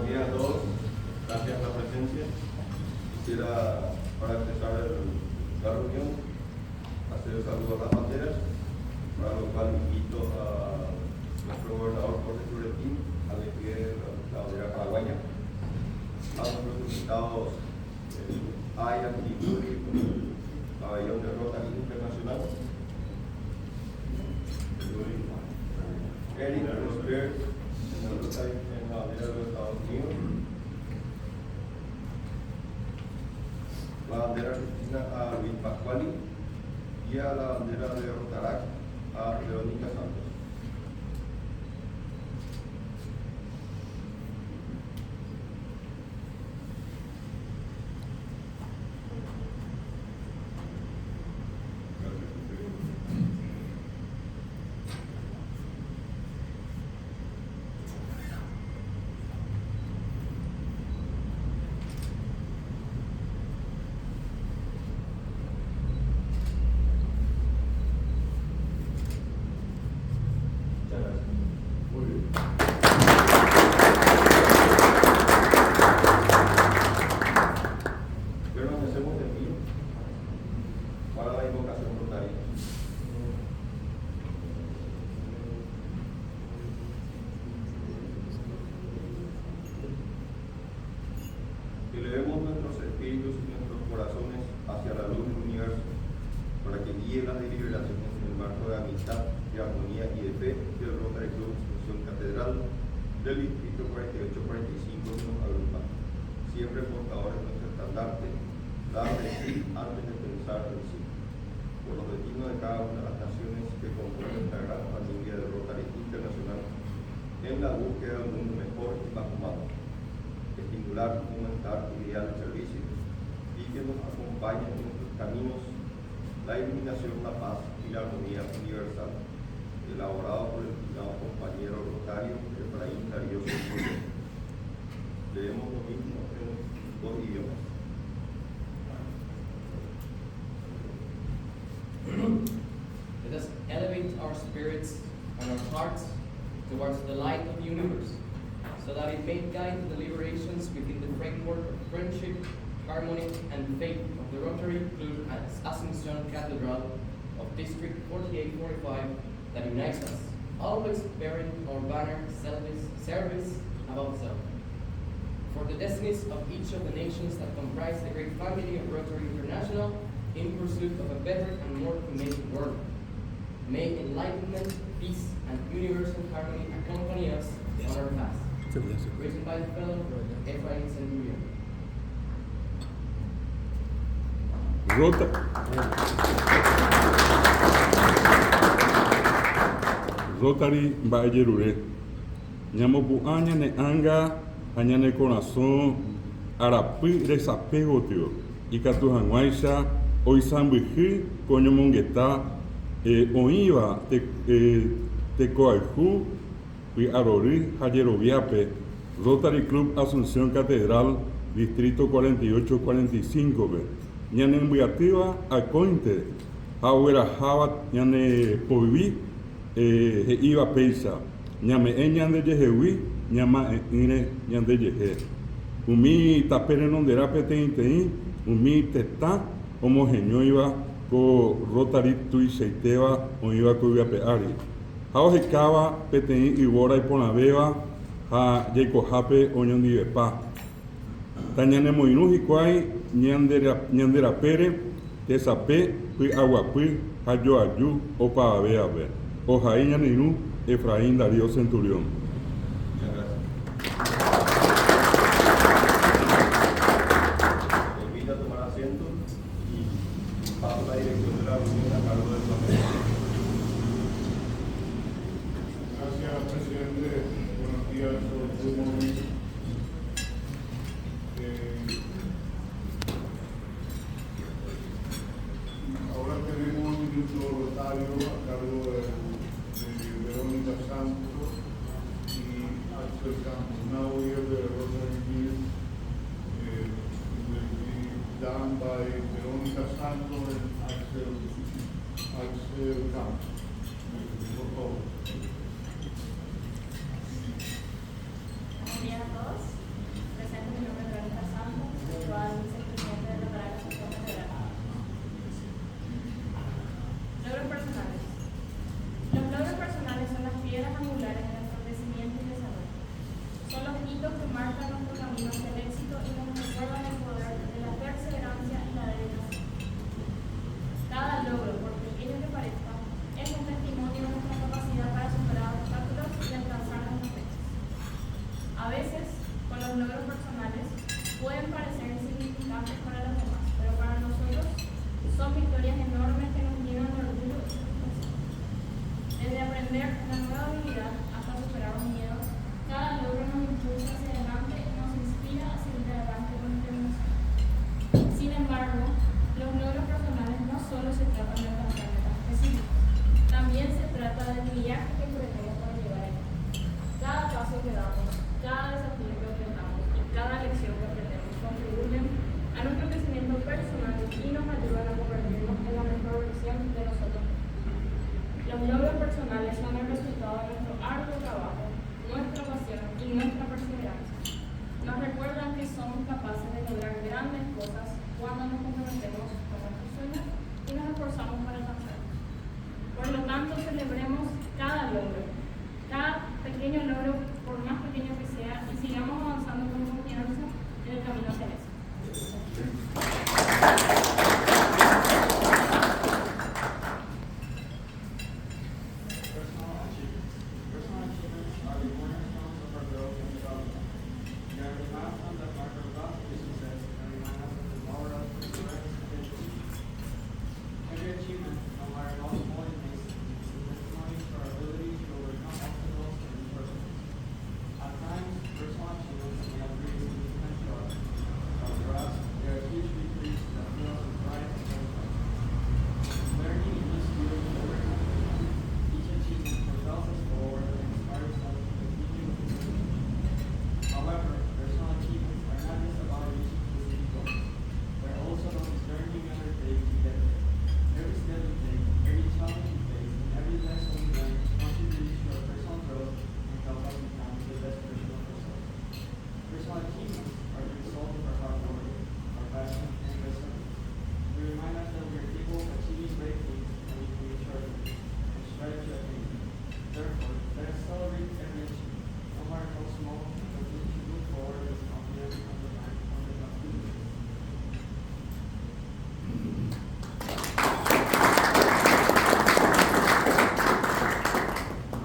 días a todos, gracias por la presencia. Quisiera, para empezar la reunión, hacer el saludo a las banderas, para lo cual invito a nuestro gobernador Jorge Turretín a despliegue la bandera paraguaya, a nuestros invitados Aya y Yuri, pabellón de Rotary Internacional, Eric Rosberg, en la bandera de los Estados Unidos, la bandera argentina a Luis Pascuali y a la bandera de Rotarac a Verónica Santos. Elevemos nuestros espíritus y nuestros corazones hacia la luz del universo, para que guíe las deliberaciones en el marco de amistad, de armonía y de fe del Rotary Club Asunción Catedral del Distrito 4845 de nos agrupa, siempre portadores de nuestro estandarte, dar de sí antes de pensar en sí, por los destinos de cada una de las naciones que componen esta gran familia del Rotary Internacional, en la búsqueda de un mundo mejor y más humano, estimular un estar ideal de servicio y que nos acompañe en nuestros caminos la iluminación, la paz y la armonía universal, elaborado por el estimado compañero rotario Efraín Darío Centurión. Leemos lo mismo en dos idiomas. Let us elevate our spirits and our hearts towards the light of the universe, so that it may guide the deliberations within the framework of friendship, harmony, and faith of the Rotary Club Asunción Catedral of District 4845 that unites us, always bearing our banner service above self. For the destinies of each of the nations that comprise the great family of Rotary International in pursuit of a better and more humane world. May enlightenment, peace, and universal harmony accompany us on our path. Written by the fellow Efraín Centurión. Rotary Baellerure. Ñamopu añane anga, añane corazón, arapi resapego tío. Y catujanguaisa, oisambuji, coño mongueta, oiva, te coalju, y arori, jayeroviape, Rotary Club Asunción Catedral, Distrito 4845, ñane embuyativa, acointe, jauera jabat, ñane poivi, iba peisa, ñame ñande yehewi, ñama ine ñande yehe. Umi tapere nondera petein, umi teta, homogenio iba co Rotary tui seiteva, o iba co viapeari. Jao hekava petein ibora y ponabeba, ha yeiko jape o ñondi bepa. Tañane moinu hikuai, ñandera pere, tesape, pui aguapui, hayo ayu, o pavea ver. Ojaí ñaninu, Efraín Darío Centurión. Muchas gracias. Te invito a tomar asiento y paso la dirección de la reunión a cargo del Consejo. Gracias, presidente. Buenos días a todos. Ahora tenemos un minuto rotario a cargo de Verónica Santos y Axel Campos. Now we have the Rotary News will be done by Verónica Santos and Axel Campos. Por favor. caminos del éxito y nos recuerdan el poder de la perseverancia y la dedicación. Cada logro, por pequeño que parezca, es un testimonio de nuestra capacidad para superar obstáculos y alcanzar nuestras metas. A veces, con los logros personales, pueden parecer insignificantes para los demás, pero para nosotros son victorias enormes que nos llenan de orgullo y satisfacción. Desde aprender una nueva habilidad hasta superar un miedo, cada logro nos impulsa hacia adelante y nos inspira a seguir adelante con determinación. Sin embargo, los logros personales no solo se tratan de alcanzar metas específicas, también se trata del viaje que emprendemos para llegar allá. Cada paso que damos, cada desafío que enfrentamos y cada lección que aprendemos contribuyen a nuestro crecimiento personal y nos ayudan a convertirnos en la mejor versión de nosotros mismos. Los logros personales son el resultado de nuestro arduo trabajo, nuestra pasión y nuestra perseverancia. Nos recuerdan que somos capaces de lograr grandes cosas cuando nos comprometemos con nuestros sueños y nos esforzamos para alcanzarlos. Por lo tanto, celebremos cada logro, cada pequeño logro, por más pequeño que sea, y sigamos avanzando con confianza en el camino hacia eso. Personal achievements are the cornerstones of our growth and development. They are the milestones that mark our path to success and remind us of the power of perseverance and dedication. Every achievement, no matter how small it may seem, is a testimony to our ability to overcome obstacles and adversities. At times, personal achievements may appear significant to us, but for us, they are huge victories that fill us with pride and satisfaction. Learning new skills and overcoming each achievement propels us forward and inspires us to continue with determination. However, personal achievements are not just about reaching specific goals. They're also about the journey we undertake to get there. Every step we take, every challenge we face, and every lesson we learn contributes to our personal growth and help us become the best version of ourselves. Personal achievements are the result of our hard work, our passion, and resilience. They remind us that we are capable of achieving great things when we commit to our goals and strive to attain them. Therefore, let us celebrate every achievement, no matter how small, and continue to move forward as confident on the path to do this.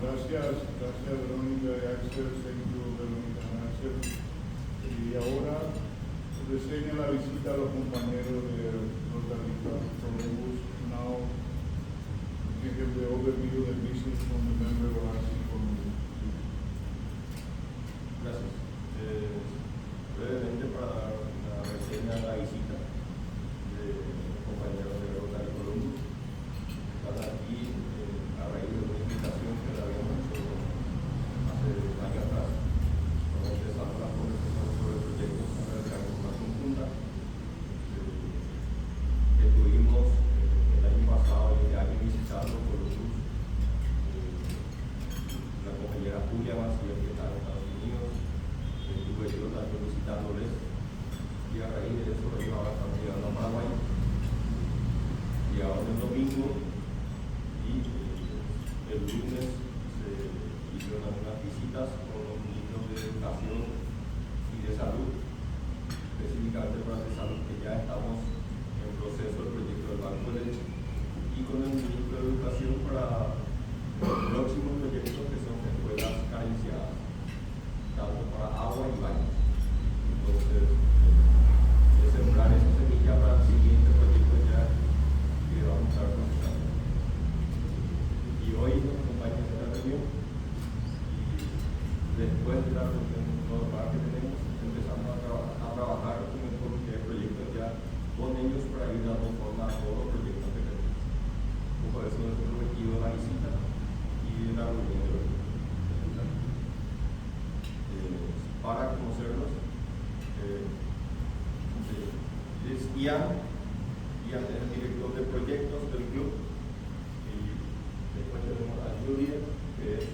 Gracias Verónica y Axel, thank you Verónica y Axel. Y ahora reseña la visita a los compañeros de Rotary Columbus. Now we give the overview of the visit from the member of RC Columbus. Gracias. Brevemente para dar una reseña de la visita de los compañeros de Rotary Columbus. Están aquí a raíz de una invitación que le habíamos hecho hace años atrás, cuando empezamos las conversaciones sobre proyectos de una conjunta que tuvimos el año pasado y este año visitando Columbus, la compañera Julia Macías que está en Estados Unidos, estuve yo también visitándoles y a raíz de eso ellos ahora están llegando a Paraguay y ahora el domingo y el lunes se hicieron algunas visitas con los ministros de Educación y de Salud, específicamente para de Salud, que ya estamos en proceso del proyecto del Banco de Leche, y con el ministro de Educación para los próximos proyectos que son escuelas carenciadas, tanto para agua y baños. Entonces, de sembrar esa semilla para el siguiente proyecto ya que vamos a estar procesando. Y hoy nos acompaña en esta reunión y después de la reunión normal que tenemos, empezamos a trabajar con el comité de proyectos ya con ellos para ir dando forma a todos los proyectos que tenemos. Por eso es el objetivo de la visita y de la reunión de hoy. Para conocerlos, es Ian es el director de proyectos del club, y después tenemos a Julia, que es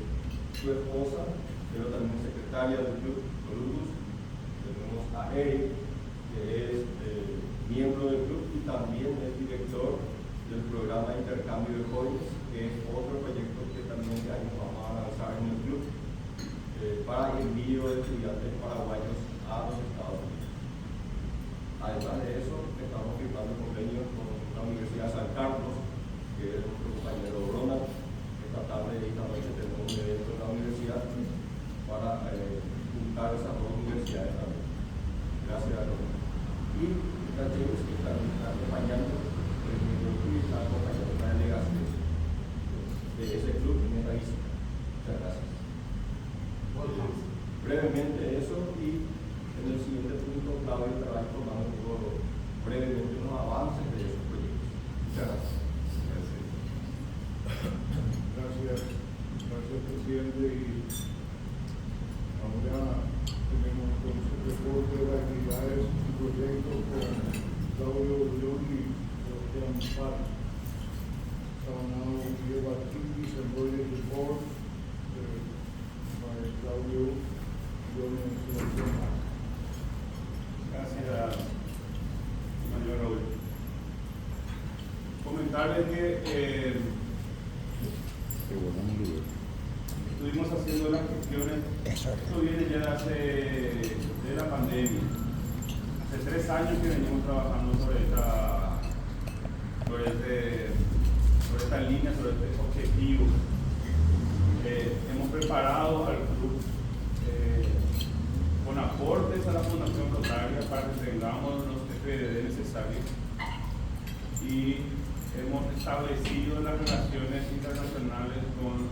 su esposa, pero también secretaria del club Columbus. Tenemos a Eric, que es miembro del club y también es director del programa de intercambio de jóvenes, que es otro proyecto que también este año vamos a lanzar en el club para envío de estudiantes paraguayos a a los Estados Unidos. Además de eso, estamos firmando convenios con la Universidad de San Carlos, que es nuestro compañero Ronald. Esta tarde y esta noche tenemos un evento en la universidad para juntar esas dos universidades también. Gracias a Ronald. Y la James, que está acompañando, está acompañando una delegación de ese club en esta visita. Muchas gracias. Brevemente eso, y en el siguiente punto, Claudio estará informando brevemente unos avances de esos proyectos. Muchas gracias. Gracias, presidente. Y ahora tenemos entonces el reporte de las actividades y proyectos con Claudio León y Sebastián Parra. So now we hear about activities and project report by Claudio León and Sebastián Parra. Gracias, señor Raúl. Comentarles que estuvimos haciendo las gestiones, esto viene ya de la pandemia. Hace 3 años que venimos trabajando sobre esta línea, sobre este objetivo. Hemos preparado al club con aportes a la Fundación Rotaria para que tengamos los FDD necesarios, y hemos establecido las relaciones internacionales con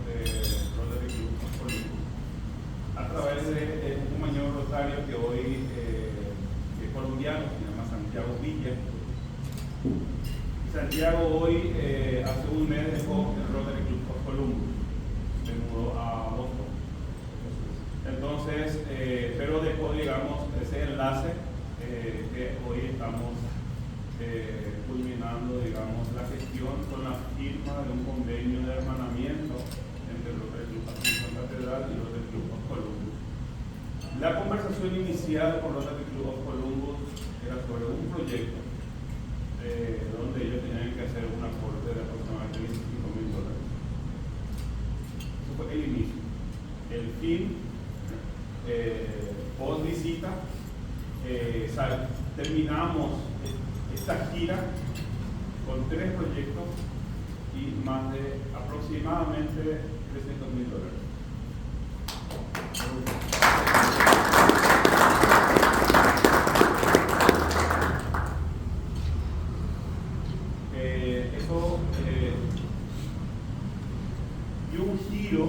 Rotary Club of Columbus a través de un compañero rotario que hoy es colombiano, se llama Santiago Villa. Santiago hoy, hace un mes, dejó el Rotary Club of Columbus, se mudó a Boston. Entonces, pero dejó, digamos, ese enlace que hoy estamos culminando, digamos, la gestión con la firma de un convenio de hermanamiento entre el Rotary Club Asunción Catedral y el Rotary Club of Columbus. La conversación inicial con Rotary Club of Columbus era sobre un proyecto donde ellos tenían que hacer un aporte de aproximadamente $25,000. Eso fue el inicio. El fin, post visita, terminamos esta gira con 3 proyectos y más de aproximadamente $300,000. Eso dio un giro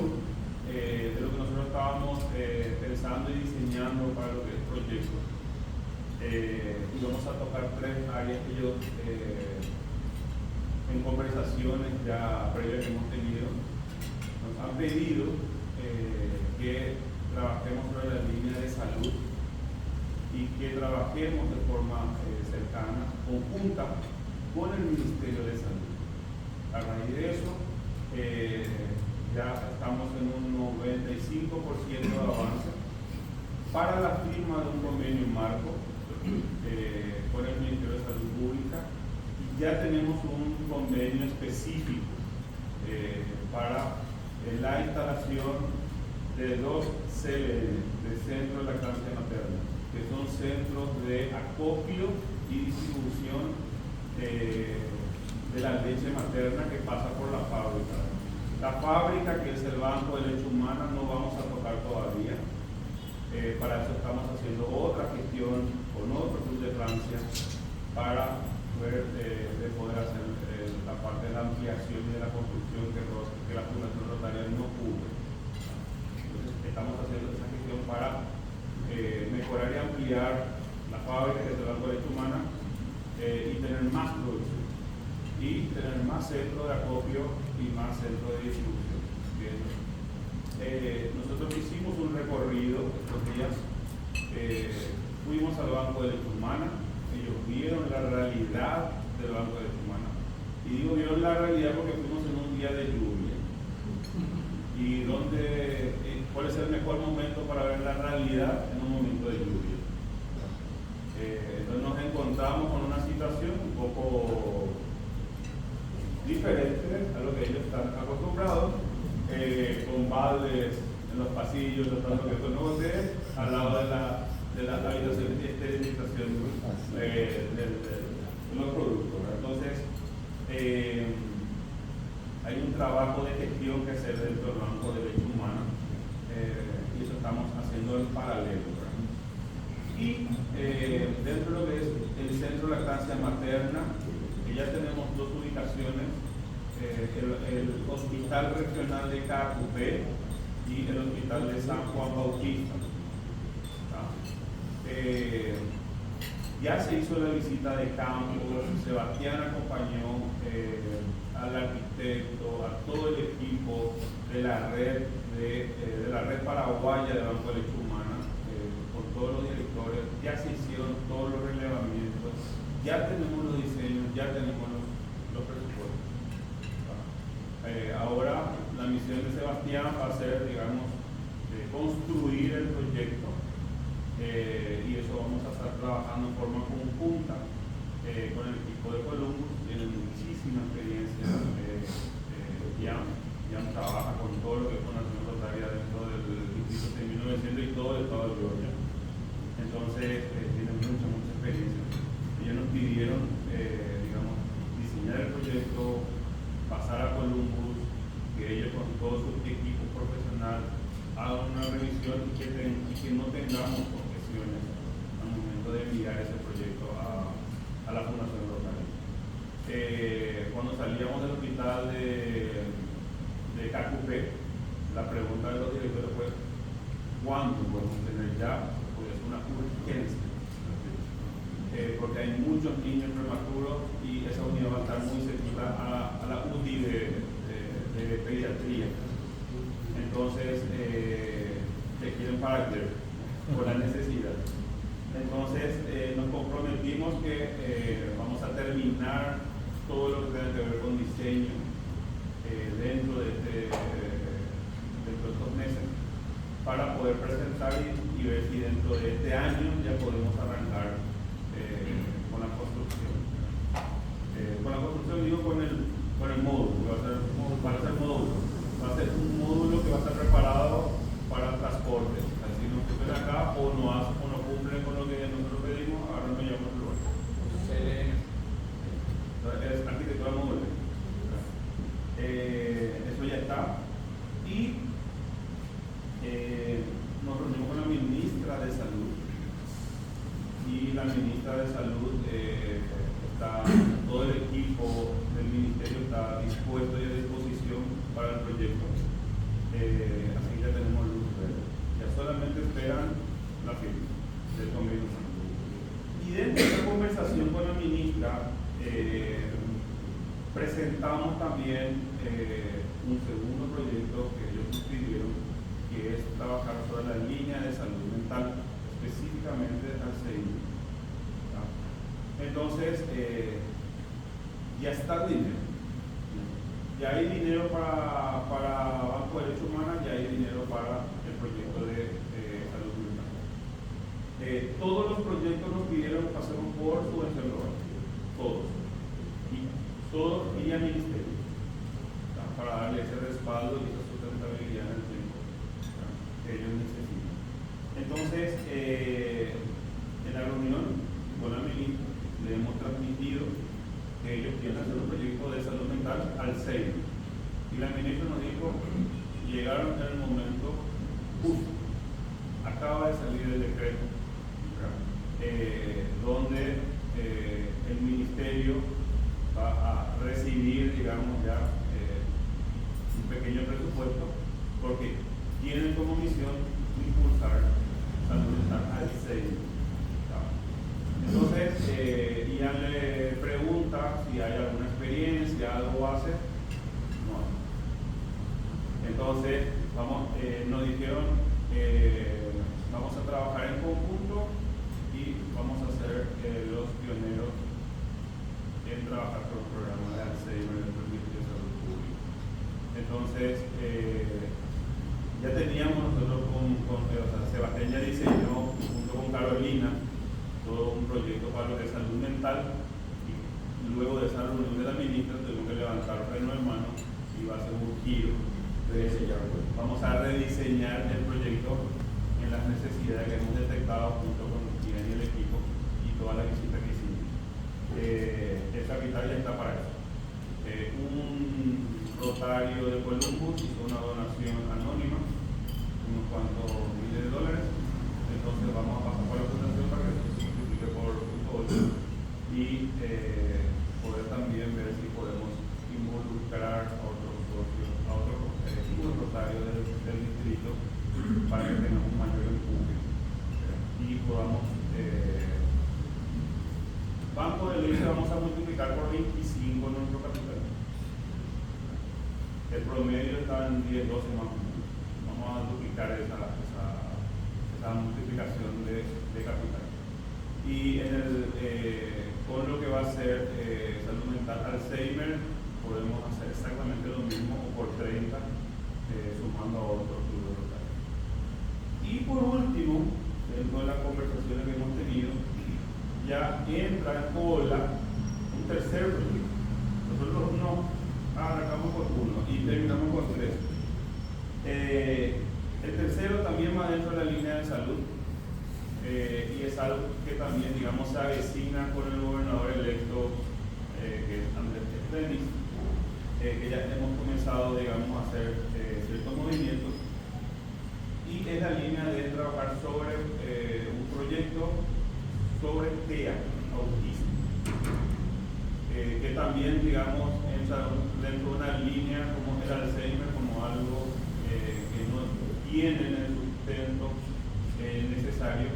de lo que nosotros estábamos pensando y diseñando para lo que es el proyecto. Y vamos a tocar 3 áreas que ellos, en conversaciones ya previas que hemos tenido, nos han pedido que trabajemos sobre la línea de salud y que trabajemos de forma cercana, conjunta con el Ministerio de Salud. A raíz de eso, ya estamos en un 95% de avance para la firma de un convenio marco con el Ministerio de Salud Pública, y ya tenemos un convenio específico para la instalación de 2 CLN, de Centros de Lactancia Materna, que son centros de acopio y distribución de la leche materna que pasa por la fábrica. La fábrica, que es el Banco de Leche Humana, no vamos a tocar todavía. Para eso estamos haciendo otra gestión con otro club de Francia para ver de poder hacer la parte de la ampliación y de la construcción que la Fundación Rotaria no cubre. Entonces, estamos haciendo esa gestión para mejorar y ampliar la fábrica que es el Banco de Leche Humana, y tener más producción, y tener más centros de acopio y más centros de distribución. Nosotros hicimos un recorrido estos días, fuimos al Banco de Leche Humana, ellos vieron la realidad del Banco de Leche Humana, y digo vieron la realidad porque fuimos en un día de lluvia, y cuál es el mejor momento para ver la realidad en un momento de lluvia. Entonces nos encontramos con una situación un poco diferente a lo que ellos están acostumbrados, con baldes en los pasillos, tratando que esto no gotee, al lado de de las habitaciones de esterilización de los productos, ¿verdad? Entonces, hay un trabajo de gestión que hacer dentro del Banco de Derechos Humanos y eso estamos haciendo en paralelo, ¿verdad? Y dentro de lo que es el Centro de Lactancia Materna, ya tenemos dos ubicaciones, el Hospital Regional de Cacupé y el Hospital de San Juan Bautista. Ya se hizo la visita de campo, Sebastián acompañó al arquitecto, a todo el equipo de la red paraguaya de Banco de Derechos Humanos, con todos los directores, ya se hicieron todos los relevamientos, ya tenemos los diseños, ya tenemos los presupuestos. Ahora la misión de Sebastián va a ser, digamos, construir el proyecto y eso vamos a estar trabajando en forma conjunta con el equipo de Columbus. Tienen muchísima experiencia. Jan trabaja con todo lo que es Fundación Rotaria dentro del Distrito 6900 y todo el estado de Georgia. Entonces, tienen mucha experiencia. Ellos nos pidieron, digamos, diseñar el proyecto, pasar a Columbus, que ellos con todo su equipo profesional hagan una revisión y que no tengamos objeciones al momento de enviar ese proyecto a la Fundación Rotaria. Cuando salíamos del hospital de Cacupé, la pregunta de los directores fue ¿cuándo podemos tener ya? Pues es una urgencia, porque hay muchos niños prematuros y esa unidad va a estar muy cerquita a la UTI de pediatría. Entonces, se quieren parar por la necesidad. Entonces, nos comprometimos que vamos a terminar todo lo que tenga que ver con diseño dentro de estos meses para poder presentar y ver si dentro de este año ya podemos arrancar con la construcción. Con la construcción digo con el módulo, va a ser módulo. Va a ser un módulo que va a estar preparado para transporte. Así nos ven acá o no cumplen con lo que nosotros pedimos, ahora no llamamos el lugar. Es arquitectura modular. Eso ya está. Y nos reunimos con la ministra de Salud. Y la ministra de Salud todo el equipo del ministerio está dispuesto y a disposición para el proyecto. Así que ya tenemos luz verde. Ya solamente esperan la firma del convenio. Y dentro de esta conversación con la ministra, presentamos también un segundo proyecto que ellos nos pidieron, que es trabajar sobre la línea de salud mental, específicamente al CEI. Entonces, ya está el dinero. Ya hay dinero para Banco de Derechos Humanos, ya hay dinero para el proyecto de salud mental. Todos los proyectos nos pidieron que pasemos por subvención global, todos y al ministerio, para darle ese respaldo y esa sustentabilidad en el tiempo que ellos necesitan. Entonces, en la reunión con la ministra le hemos transmitido que ellos quieren hacer un proyecto de salud mental al CEI. Y la ministra nos dijo, llegaron en el momento justo. Acaba de salir el decreto donde el ministerio va a recibir, digamos, ya un pequeño presupuesto, porque tienen como misión impulsar salud mental al CEI. Entonces, Ian le pregunta si hay alguna experiencia, algo hace. No. Entonces, nos dijeron, vamos a trabajar en conjunto y vamos a ser los pioneros en trabajar con el programa de Alzheimer del Ministerio de Salud Pública. Entonces, ya teníamos nosotros Sebastián ya diseñó junto con Carolina todo un proyecto para lo que es salud mental, y luego de esa reunión de la ministra tuvimos que levantar freno de mano y va a ser un giro. Vamos a rediseñar el proyecto en las necesidades que hemos detectado junto con Miguel y el equipo y toda la visita que hicimos. El capital ya está para eso. Un rotario de Columbus hizo una donación anónima, unos cuantos miles de dólares. Entonces vamos a pasar por la fundación para que se multiplique por 8 y poder también ver si podemos involucrar a otros socios, a otros rotarios del distrito para que tengamos un mayor empuje y podamos Banco de Leche vamos a multiplicar por 25 nuestro capital. El promedio está en 10, 12 más o menos. Vamos a duplicar esa multiplicación de capital. Y con lo que va a ser salud mental Alzheimer, podemos hacer exactamente lo mismo o por 30, sumando a otros clubes locales. Y por último, dentro de las conversaciones que hemos tenido, ya entra en cola un tercer proyecto. Nosotros no arrancamos con uno y terminamos con 3. El tercero también va dentro de la línea de salud y es algo que también, digamos, se avecina con el gobernador electo, que es Andrés Dennis, que ya hemos comenzado, digamos, a hacer ciertos movimientos, y es la línea de trabajar sobre un proyecto sobre TEA, autismo, que también, digamos, entra dentro de una línea como el Alzheimer, como algo que no tiene el sustento necesario.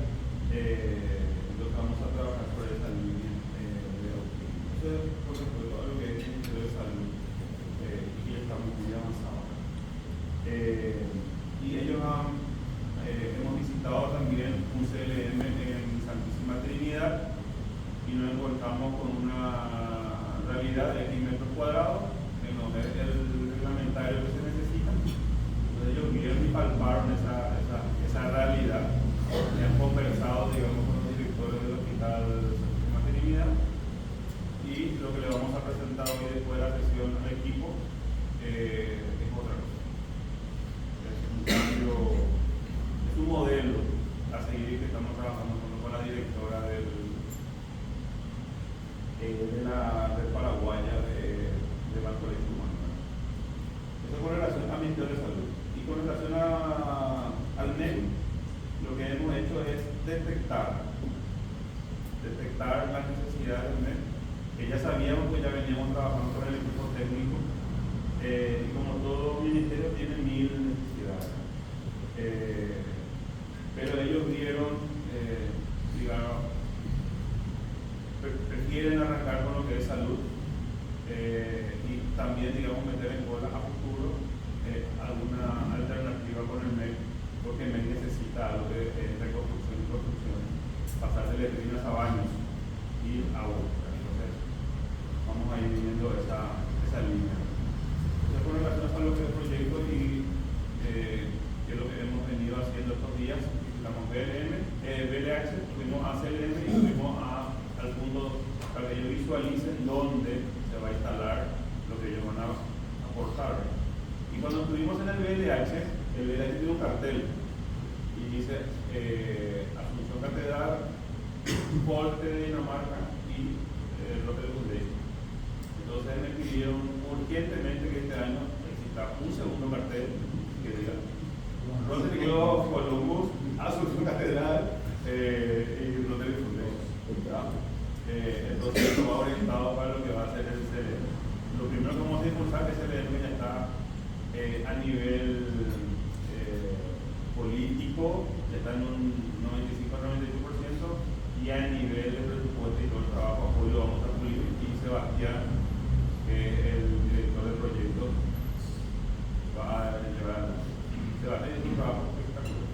Entonces vamos a trabajar sobre esa línea de autismo. Eso es, por ejemplo, todo lo que es el Ministerio de Salud, y estamos muy avanzados. Y ellos hemos visitado también un CLM en Santísima Trinidad y nos encontramos con una realidad de 10 metros cuadrados que no es el reglamentario que se necesita. Entonces ellos vieron y palparon esa realidad y han conversado, digamos, con los directores del Hospital Santísima Trinidad, y lo que le vamos a presentar hoy después de la sesión al equipo es otra cosa. Es un cambio, es un modelo a seguir que estamos trabajando con la directora de la red paraguaya de Banco de Leche Humana. Eso con relación al Ministerio de Salud. Y con relación al MEC, lo que hemos hecho es detectar las necesidades del MEC, que ya sabíamos que ya veníamos trabajando con el equipo técnico, y como todo ministerio tiene 1000 necesidades. Pero ellos vieron, digamos, prefieren arrancar con lo que es salud, y también, digamos, meter en cola a futuro alguna alternativa con el MEC, porque el MEC necesita algo de reconstrucción y construcción, pasar de letrinas a baños y agua. Entonces, vamos a ir viendo esa línea. Entonces, con relación a lo que es el proyecto y que es lo que hemos venido haciendo estos días, visitamos BLH, fuimos a CLM y fuimos al punto para que ellos visualicen dónde se va a instalar lo que ellos van a aportar. Y cuando estuvimos en el BLH tiene un cartel y dice Asunción Catedral, Porte de Dinamarca y Hotel Gundey. Entonces me pidieron urgentemente que este año exista un segundo cartel que diga Rodrigo Columbus, Asunción Catedral y Hotel Gundey. Entonces esto va orientado para lo que va a ser el CLM. Lo primero que vamos a impulsar es el CLM, ya está a nivel político, está en un 95-98%, y a nivel de presupuesto y todo el trabajo hoy lo vamos a pulir, y Sebastián, el director del proyecto, va a llevar. Sebastián es un trabajo espectacular,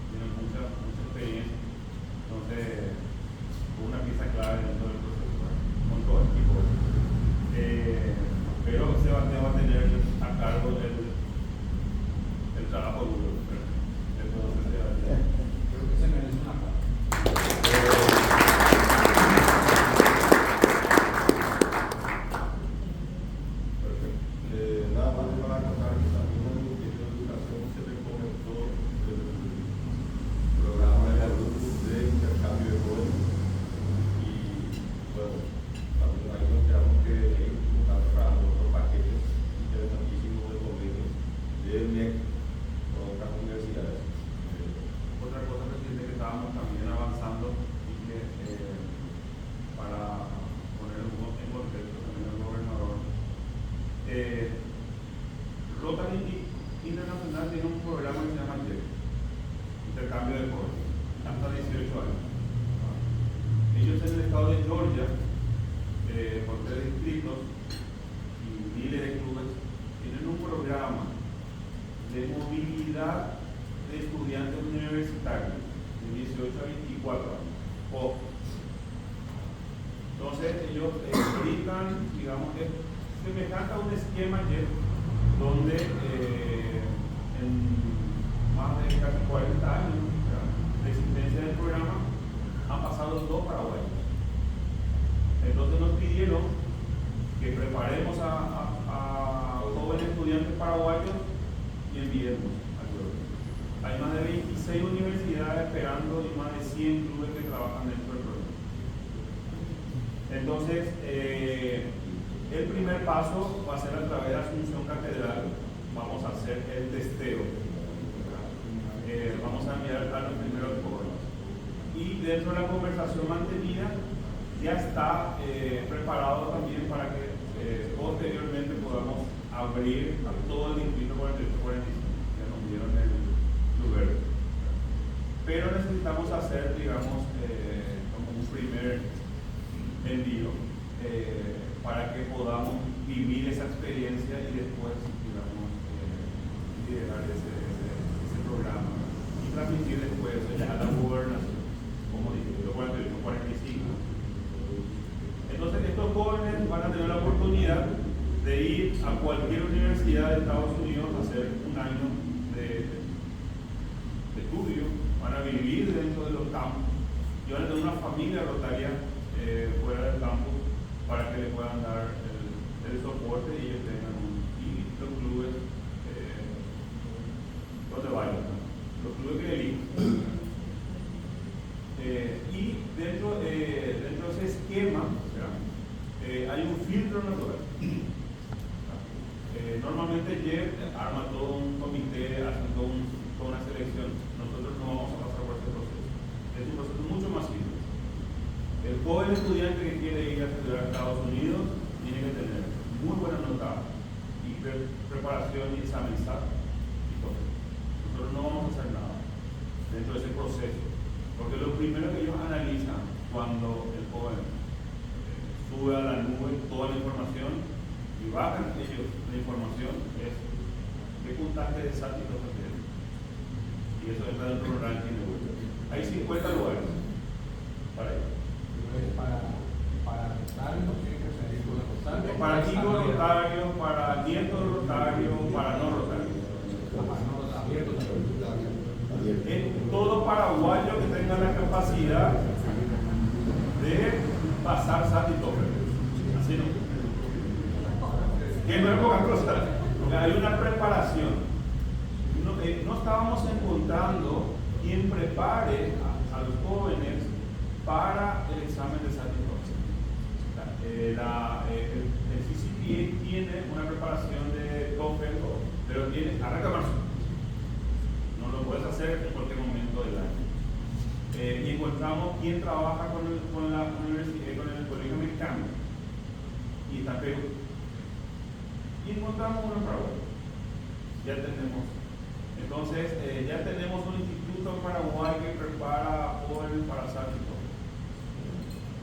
tiene mucha experiencia, entonces una pieza clave dentro del proceso, con todo el equipo. Pero Sebastián va a tener a cargo el trabajo duro. Creo que se merece una parte. plan, digamos, es semejante a un esquema ayer, donde en más de casi 40 años de existencia del programa han pasado 2 paraguayos. Entonces nos pidieron que preparemos a jóvenes estudiantes paraguayos y enviemos al pueblo. Hay más de 26 universidades esperando y más de 100 clubes que trabajan dentro del programa. Entonces, el primer paso va a ser a través de Asunción Catedral. Vamos a hacer el testeo. Vamos a enviar a los primeros jóvenes. Y dentro de la conversación mantenida, ya está preparado también para que posteriormente podamos abrir a todo el distrito 48-45, que nos dieron el lugar. Pero necesitamos hacer, digamos, como un primer envío para que podamos vivir esa experiencia y después, digamos, liderar ese programa y transmitir después ya a la gobernación, como distrito 48-45. Entonces, estos jóvenes van a tener la oportunidad de ir a cualquier universidad de Estados Unidos a hacer un año de estudio, van a vivir dentro de los campos y van a tener una familia rotaria fuera del campus para que le puedan dar el soporte y ellos tengan y los clubes donde vayan, ¿no? Los clubes que elijan. Y dentro de ese esquema, hay un filtro natural. Normalmente Jeff arma todo un comité, hace toda una selección. Nosotros no vamos a pasar por ese proceso. Es un proceso mucho más simple. El joven estudiante que quiere ir a estudiar a Estados Unidos tiene que tener muy buena nota y preparación y examinizar y todo. Nosotros no vamos a hacer nada dentro de ese proceso. Porque lo primero que ellos analizan cuando el joven sube a la nube toda la información y bajan ellos la información es qué puntaje de SATITO tiene. Y eso está dentro del ranking de Google. Hay 50 lugares para ello. Para rotario, tiene que salir con la rotario. Para hijos rotarios, para nietos rotarios, para no rotarios. Todo paraguayo que tenga la capacidad de pasar SATITO. Así no. Que no es poca cosa, porque hay una preparación. No estábamos encontrando quien prepare a los jóvenes para el examen de SATITO. El CCPA tiene una preparación de TOEFL, pero arranca marzo. No lo puedes hacer en cualquier momento del año. Y encontramos quien trabaja con la universidad, con el colegio americano y está Perú. Y encontramos una Paraguay. Ya tenemos. Entonces, ya tenemos un instituto en Paraguay que prepara jóvenes para SATITO.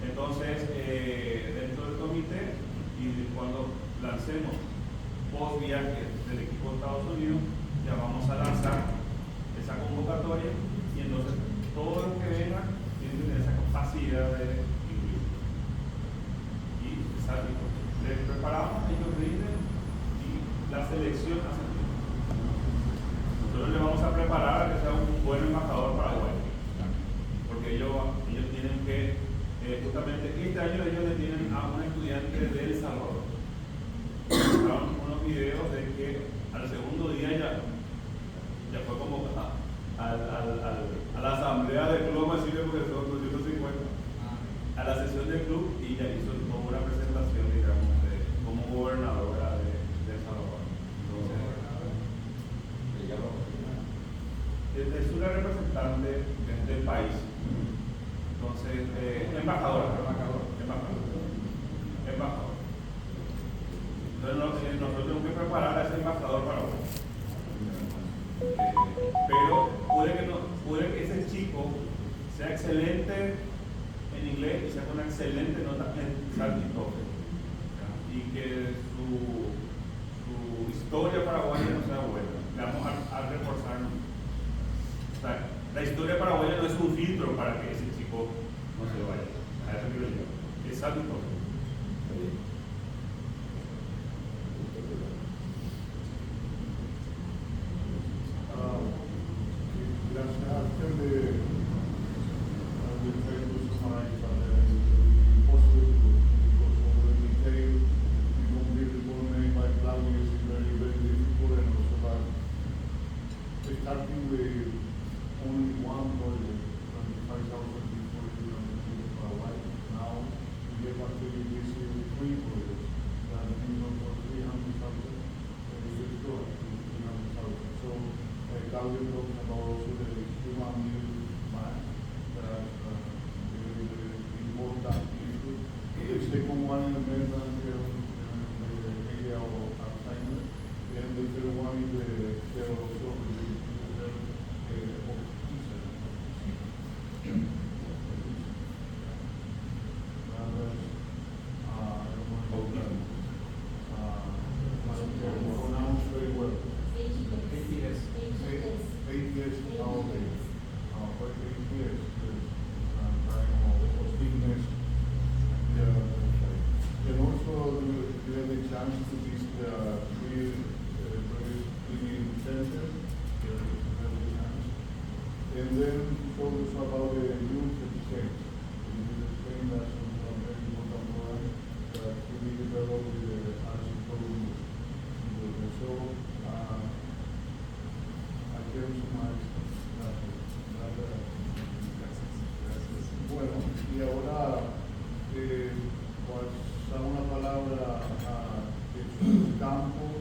Entonces, dentro del comité, y cuando lancemos post viaje del equipo de Estados Unidos, ya vamos a lanzar esa convocatoria y entonces todos los que vengan tienen que tener esa capacidad de inglés. Y SATITO. Les preparamos, ellos rinden y la selección hace el tiempo. Nosotros les vamos a preparar a que sea un buen embajador paraguayo. Porque ellos tienen que, justamente este año ellos le tienen a un estudiante de El Salvador. Mostraron unos videos de que al segundo día ya fue convocada a la asamblea del club, así de porque son 250, a la sesión del club y ya hizo toda una presentación, digamos, como gobernadora de El Salvador. Entonces, es una representante del país. Entonces, embajadora. Entonces, nosotros tenemos que preparar a ese embajador para vos. Pero puede que ese chico sea excelente en inglés y saque una excelente nota en SATITO y que su historia paraguaya no sea buena. Le vamos a reforzarnos. O sea, la historia paraguaya no es un filtro para que ese chico no se vaya. A eso quiero yo. Es SATITO. And then talk us about the youth exchange. In Spain, that's also a very important program that we developed with the Arts of Columbus. So, I quiero sumar esto. Gracias. Bueno, y ahora pues da una palabra a Jesús Campos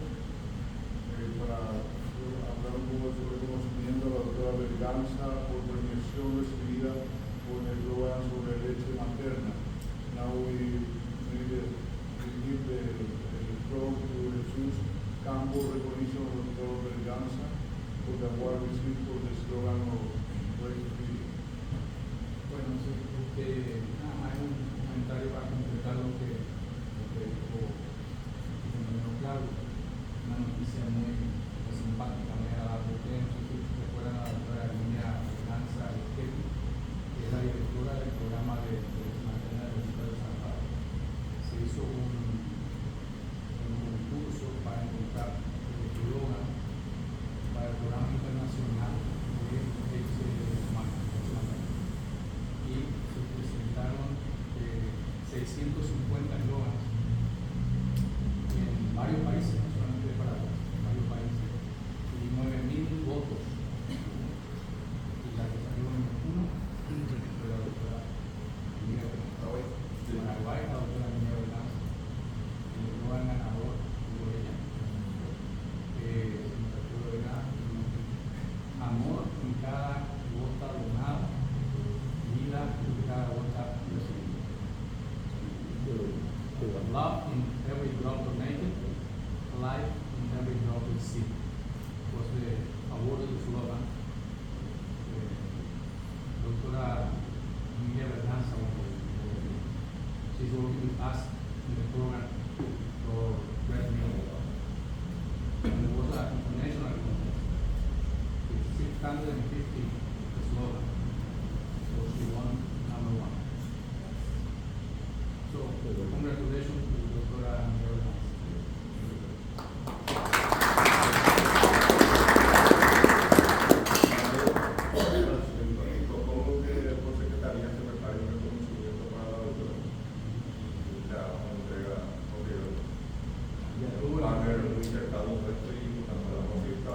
para hablar un poco sobre conocimiento de la doctora Berganza por premiación recibida por el programa sobre leche materna. Now we give the floor to Jesús Campos, recognition of Dr. Berganza for the award received for the slogan of breastfeeding. Bueno, sí, nada más un comentario para completar lo que dijo el compañero Claudio. Una noticia muy simpática, muy agradable. Ustedes no sé si recuerdan a la doctora Lidia Berganza Esqueti, que es la directora del programa de materna del Hospital de San Pablo. Se hizo un concurso para encontrar el eslogan para el programa internacional de leche humana. Y se presentaron 650 eslogans en varios países, no solamente para varios países, y 9.000 votos. Y la que salió en uno fue la doctora Lidia Berganza. Paraguay, la doctora Lidia Berganza. El eslogan ganador fue ella. Se me recuerdo era amor en cada gota donada, vida en cada gota recibida. Love in every drop donated, life in every drop received was the awarded slogan. Doctora Lidia Berganza, she's working with us in the program for breast milk. And it was an international contest with 650 slogans. So she won number 1. So, congratulations to Doctora Lidia Berganza. ¿Cómo que por secretaría se prepara un reconocimiento para la doctora? Ya, una entrega obligatoria. Va a haber un intercambio puesto y tanto la música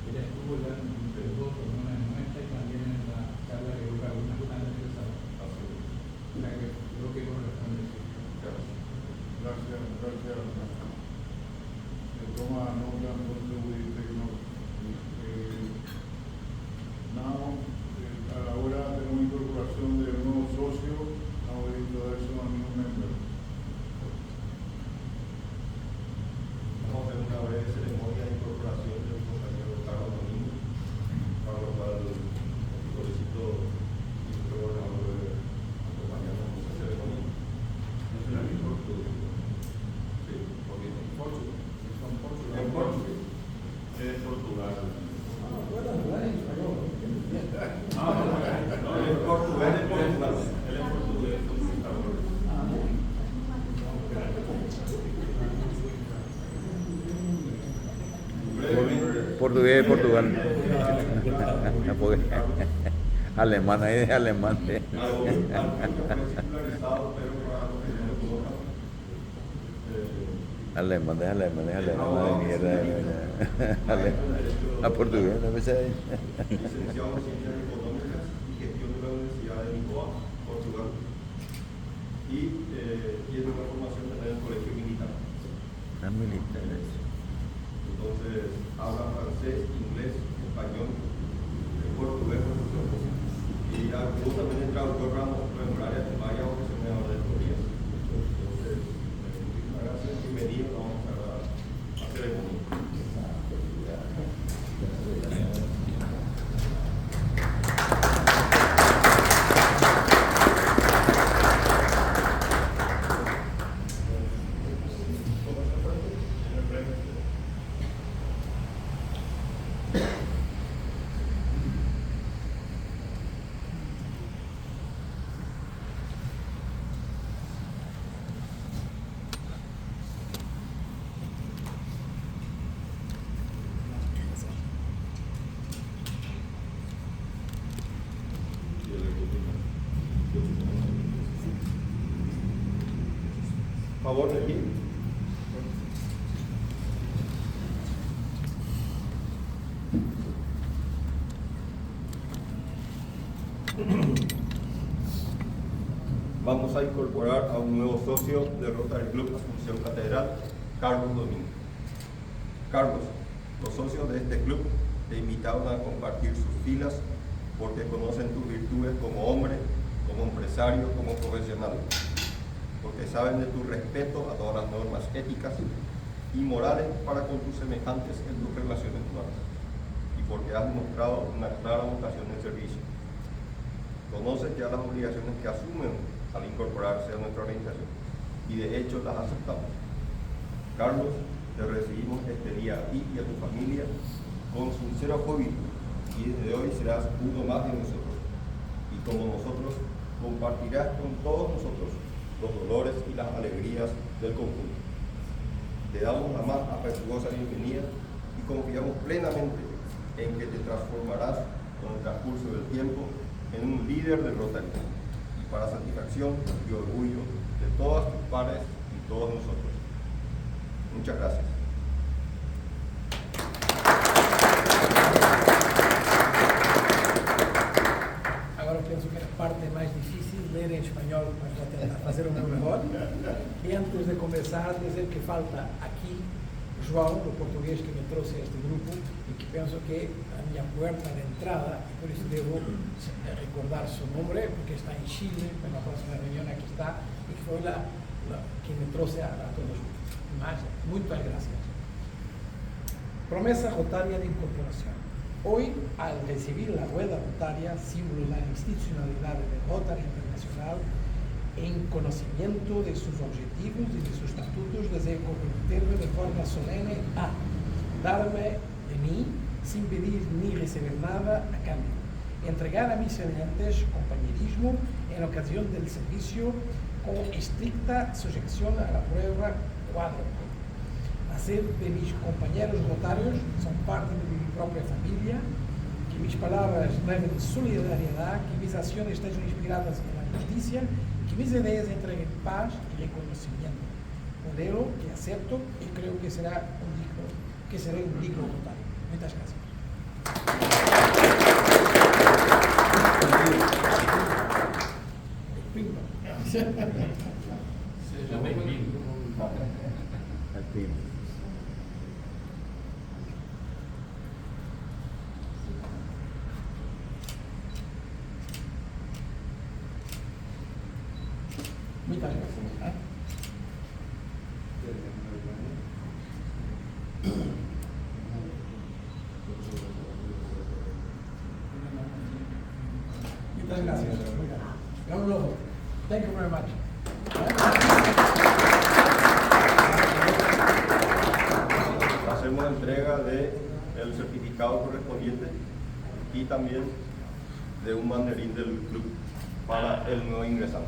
Ella estuvo ya en dos reuniones nuestras y también en la charla que creo que algunas están interesadas. O sea que creo que corresponde. Gracias. Toma nota, entonces we take note. Now, a la hora de una incorporación de un nuevo socio, now we introduction a new member. Vamos a hacer una breve ceremonia de incorporación del compañero Carlos Domingo, para lo cual solicito al gobernador de acompañarnos en esa ceremonia. En portugués. Sí, porque en Portugal. En Portugal. Es Portugal. No, en Portugal, en Portugal. Él es portugués. Portugués de Portugal. No, porque alemán, ahí es alemán. Algo que fue secularizado, pero para los que no lo conozcan. Alemán, de mierda. A portugués, no me sé. Licenciado en Ciencias Económicas y Gestión de la Universidad de Lisboa, Portugal. Y tiene una formación también en el Colegio Militar. Tan militares. Entonces, habla francés, inglés, español, portugués, y actuó también en traductor ramos en varias ocasiones de auditorías. Entonces, muchísimas gracias, bienvenido, vamos a la ceremonia. favor de pie. Vamos a incorporar a un nuevo socio de Rotary Club Asunción Catedral, Carlos Domínguez. Carlos, los socios de este club te invitaron a compartir sus filas porque conocen tus virtudes como hombre, como empresario, como profesional, porque saben de tu respeto a todas las normas éticas y morales para con tus semejantes en tus relaciones humanas, y porque has mostrado una clara vocación de servicio. Conoces ya las obligaciones que asumen al incorporarse a nuestra organización y de hecho las aceptamos. Carlos, te recibimos este día a ti y a tu familia con sincero júbilo, y desde hoy serás uno más de nosotros, y como nosotros compartirás con todos nosotros los dolores y las alegrías del conjunto. Te damos la más afectuosa bienvenida y confiamos plenamente en que te transformarás con el transcurso del tiempo en un líder de Rotary, y para satisfacción y orgullo de todas tus pares y todos nosotros. Muchas gracias. Agora penso que a parte mais difícil ler em espanhol, mas vou tentar fazer o meu melhor. E antes de começar, dizer que falta aqui João, o português que me trouxe a este grupo e que penso que a minha porta de entrada, e por isso devo recordar seu nome, porque está em Chile, na próxima reunião aqui está, e que foi lá que me trouxe a todos. Mas, muchas gracias. Promesa rotaria de incorporación. Hoy, al recibir la rueda rotaria, símbolo de la institucionalidad de Rotary Internacional, en conocimiento de sus objetivos y de sus estatutos, deseo comprometerme de forma solemne a darme de mí, sin pedir ni recibir nada a cambio, entregar a mis semejantes compañerismo en ocasión del servicio con estricta sujeción a la prueba cuádruple, hacer de mis compañeros rotarios, son parte de mi propia familia, que mis palabras lleven solidariedad, que mis acciones estén inspiradas en la justicia, que mis ideas entreguen paz y reconocimiento. Modelo que acepto y creo que será un digno rotario. Muchas gracias. Seja bem-vindo. Al fin. Muchas gracias. Muchas gracias. Thank you very much. Hacemos entrega del certificado correspondiente y también de un banderín del club para el nuevo ingresante.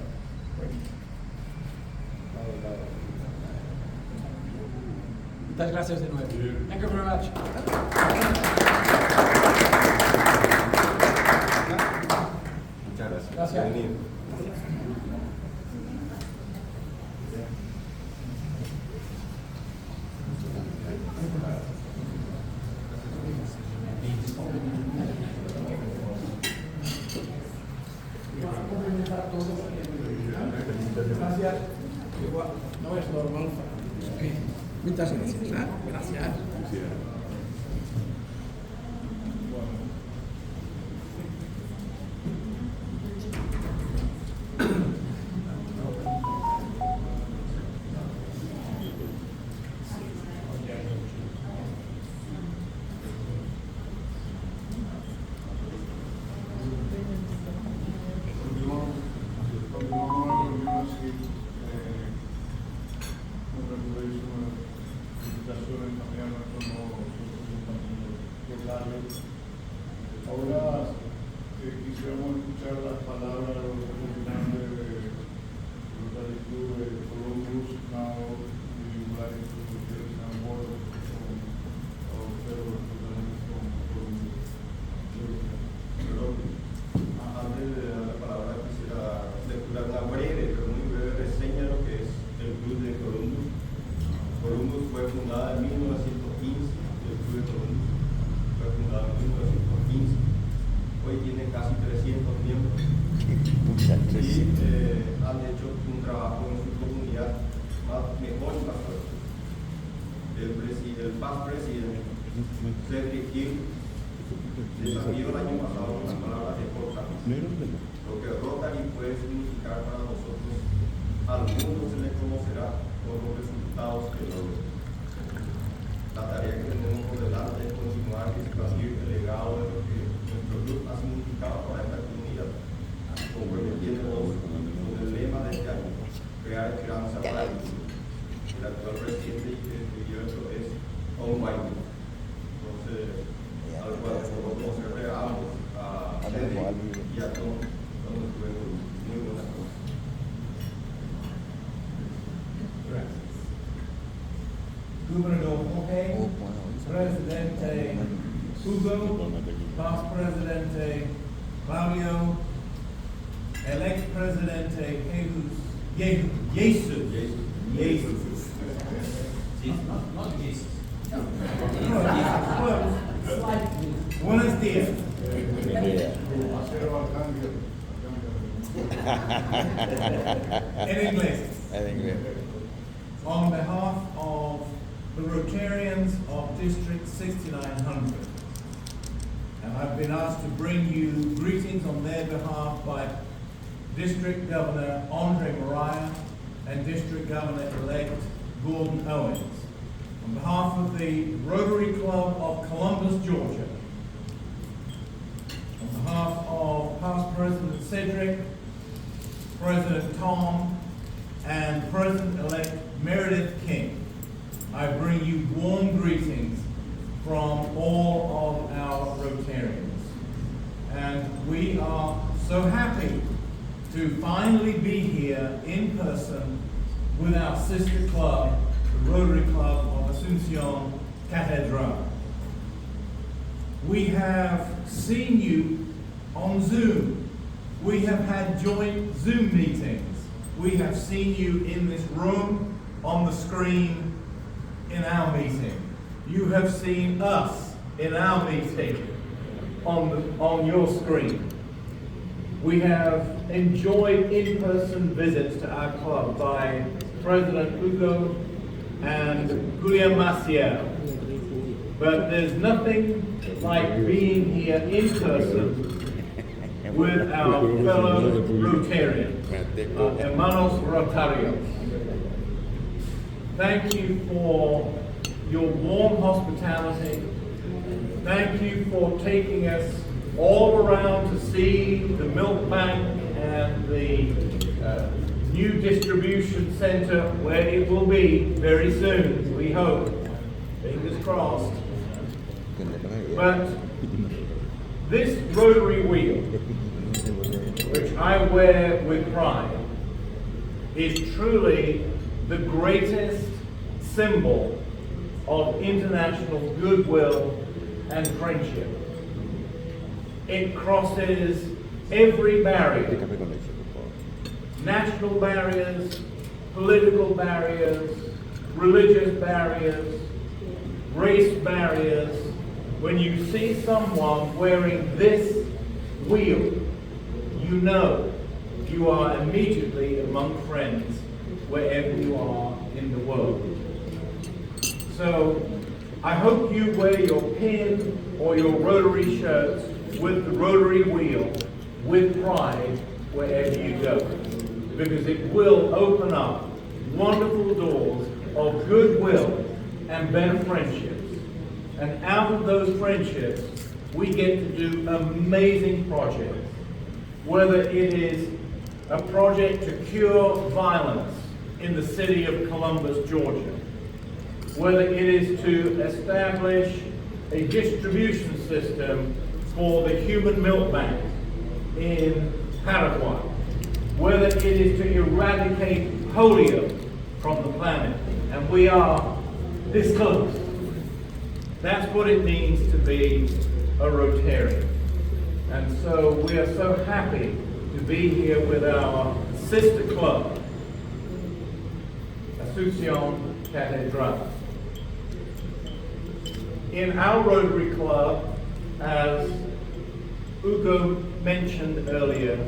Muchas gracias de nuevo. Thank you very much. Muchas gracias. Gracias. Bienvenido. Gracias. No es normal. Muchas gracias. Gracias. Ahora quisiéramos escuchar las palabras de los representantes de Rotary Club de Columbus. Now we would like to hear some words from our fellow representatives from Columbus. Pero antes de dar la palabra quisiera lecturar una breve, pero muy breve reseña de lo que es el Club de Columbus. past president, Cedric King, desafío el año pasado con las palabras de Jorge. Lo que Rotary puede significar para nosotros, al mundo se le conocerá por los resultados que logra. La tarea que tenemos por delante es continuar y expandir el legado de lo que nuestro club ha significado para esta comunidad, comprometiéndonos con el lema de este año, crear esperanza para el futuro. El actual presidente que escribió esto es Tom White. Entonces, al cual nosotros conocerle a ambos, a Cedric y a Tom, donde estuvieron muy buenas cosas. Gobernador Jorge, Presidente Hugo, Vice Presidente Claudio, elect Presidente Jesus. Not Jesus. Buenos días. En inglés. On behalf of the Rotarians of District 6900, and I've been asked to bring you greetings on their behalf by District Governor Andre Mariah and District Governor-elect Gordon Owens. On behalf of the Rotary Club of Columbus, Georgia, on behalf of past President Cedric, President Tom, and President-elect Meredith King, I bring you warm greetings from all of our Rotarians. And we are so happy to finally be here in person with our sister club, the Rotary Club of Asunción Catedral. We have seen you on Zoom. We have had joint Zoom meetings. We have seen you in this room, on the screen, in our meeting. You have seen us in our meeting on your screen. We have enjoyed in-person visits to our club by President Hugo and Julian Maciel. But there's nothing like being here in person with our fellow Rotarians, hermanos Rotarios. Thank you for your warm hospitality. Thank you for taking us all around to see the milk bank and the new distribution center where it will be very soon, we hope. Fingers crossed. But this rotary wheel, which I wear with pride, is truly the greatest symbol of international goodwill and friendship. It crosses every barrier, national barriers, political barriers, religious barriers, race barriers. When you see someone wearing this wheel, you know you are immediately among friends wherever you are in the world. So I hope you wear your pin or your Rotary shirts with the Rotary wheel with pride wherever you go, because it will open up wonderful doors of goodwill and better friendships. And out of those friendships, we get to do amazing projects, whether it is a project to cure violence in the city of Columbus, Georgia, whether it is to establish a distribution system for the human milk bank in Paraguay, whether it is to eradicate polio from the planet, and we are this close. That's what it means to be a Rotarian. And so we are so happy to be here with our sister club, Asunción Catedral. In our Rotary Club, as Hugo mentioned earlier,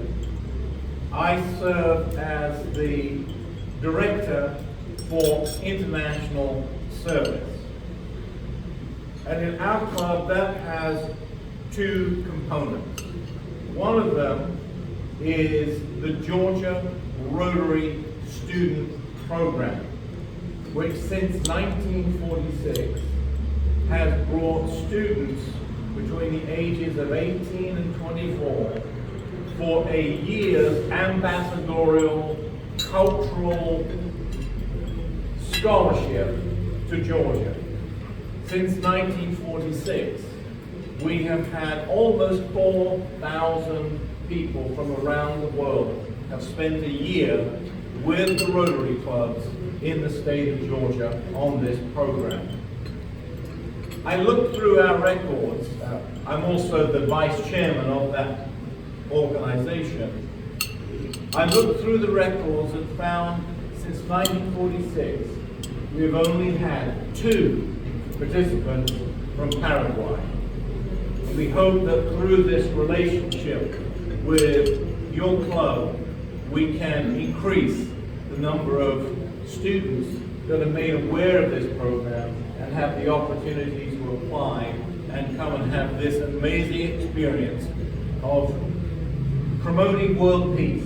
I serve as the Director for International Service. And in our club, that has two components. One of them is the Georgia Rotary Student Program, which since 1946 has brought students between the ages of 18 and 24 for a year's ambassadorial cultural scholarship to Georgia. Since 1946, we have had almost 4,000 people from around the world have spent a year with the Rotary clubs in the state of Georgia on this program. I looked through our records. I'm also the vice chairman of that organization. I looked through the records and found since 1946 we've only had 2 participants from Paraguay. We hope that through this relationship with your club, we can increase the number of students that are made aware of this program and have the opportunity to apply and come and have this amazing experience of promoting world peace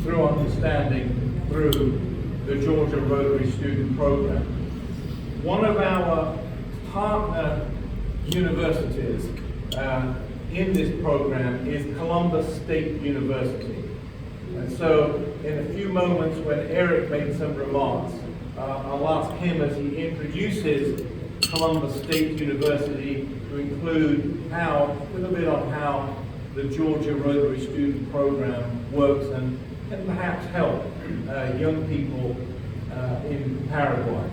through understanding through the Georgia Rotary Student Program. One of our partner universities in this program is Columbus State University. And so in a few moments when Eric made some remarks, I'll ask him as he introduces Columbus State University to include a little bit on how the Georgia Rotary Student Program works and can perhaps help young people in Paraguay.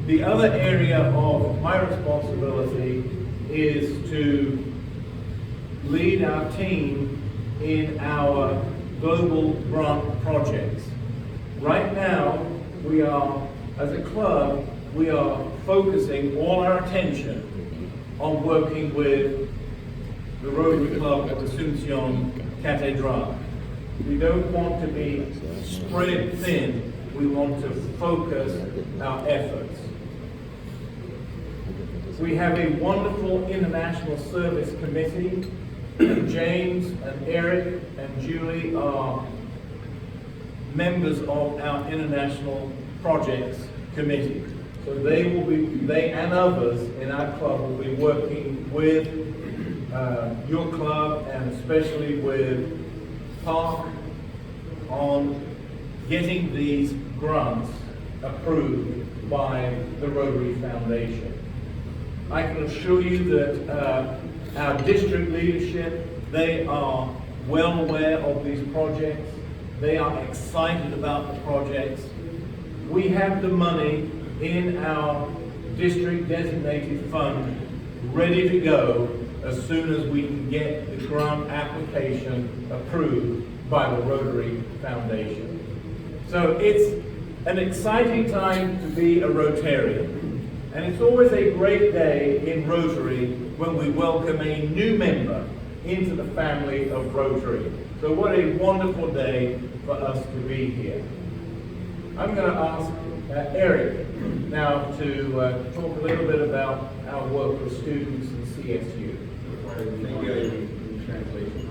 The other area of my responsibility is to lead our team in our global grant projects. Right now, we are, as a club, we are focusing all our attention on working with the Rotary Club of Asunción Catedral. We don't want to be spread thin. We want to focus our efforts. We have a wonderful international service committee. James and Eric and Julie are members of our international projects committee. So they and others in our club will be working with your club and especially with Park on getting these grants approved by the Rotary Foundation. I can assure you that our district leadership, they are well aware of these projects. They are excited about the projects. We have the money in our district designated fund ready to go as soon as we can get the grant application approved by the Rotary Foundation. So it's an exciting time to be a Rotarian. And it's always a great day in Rotary when we welcome a new member into the family of Rotary. So what a wonderful day for us to be here. I'm going to ask Eric now to talk a little bit about our work with students in CSU. Thank you. Translation.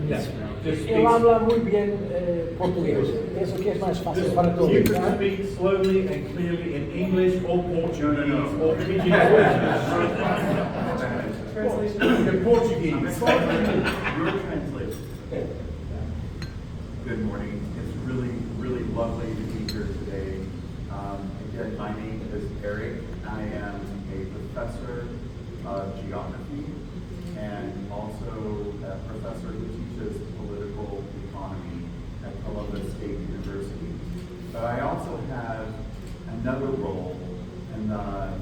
Yes. Él habla muy bien portugués, eso que es más fácil para todos. You can speak slowly and clearly in English or Portuguese or Pidgin. In Portuguese. Your translation. Good morning. It's really, really lovely to be here today. Again, my name is Eric. I am a professor of geography and also a professor who teaches political economy at Columbus State University. But I also have another role in the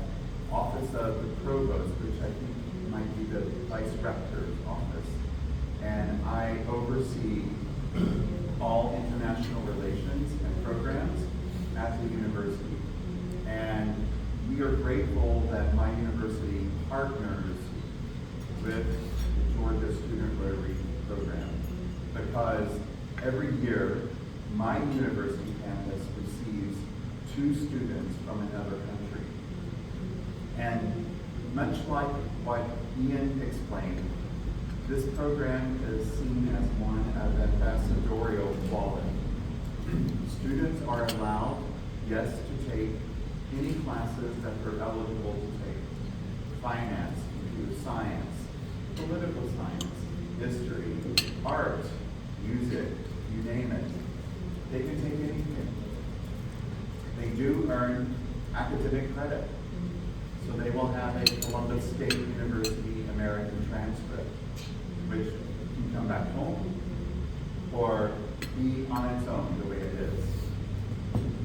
office of the provost, which I think might be the vice rector's office. And I oversee all international relations and programs at the university. And we are grateful that my university partners with the Georgia Student Rotary Program, because every year my university campus receives 2 students from another country. And much like what Ian explained, this program is seen as one of ambassadorial quality. Students are allowed, yes, to take any classes that they're eligible to take. Finance, computer science, political science, history, art, music, you name it. They can take anything. They do earn academic credit. So they will have a Columbus State University American transcript, which can come back home or be on its own the way it is.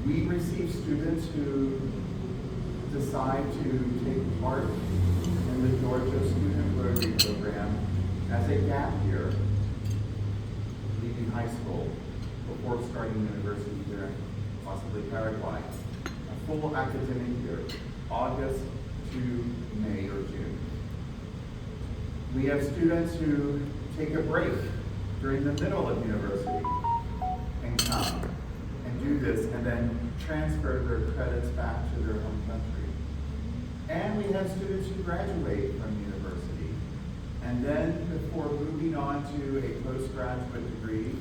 We receive students who decide to take part in the Georgia Student Rotary Program as a gap year, leaving high school before starting university here, possibly Paraguay. A full academic year, August to May or June. We have students who take a break during the middle of university and come and do this and then transfer their credits back to their home country. And we have students who graduate from university and then before moving on to a postgraduate degree,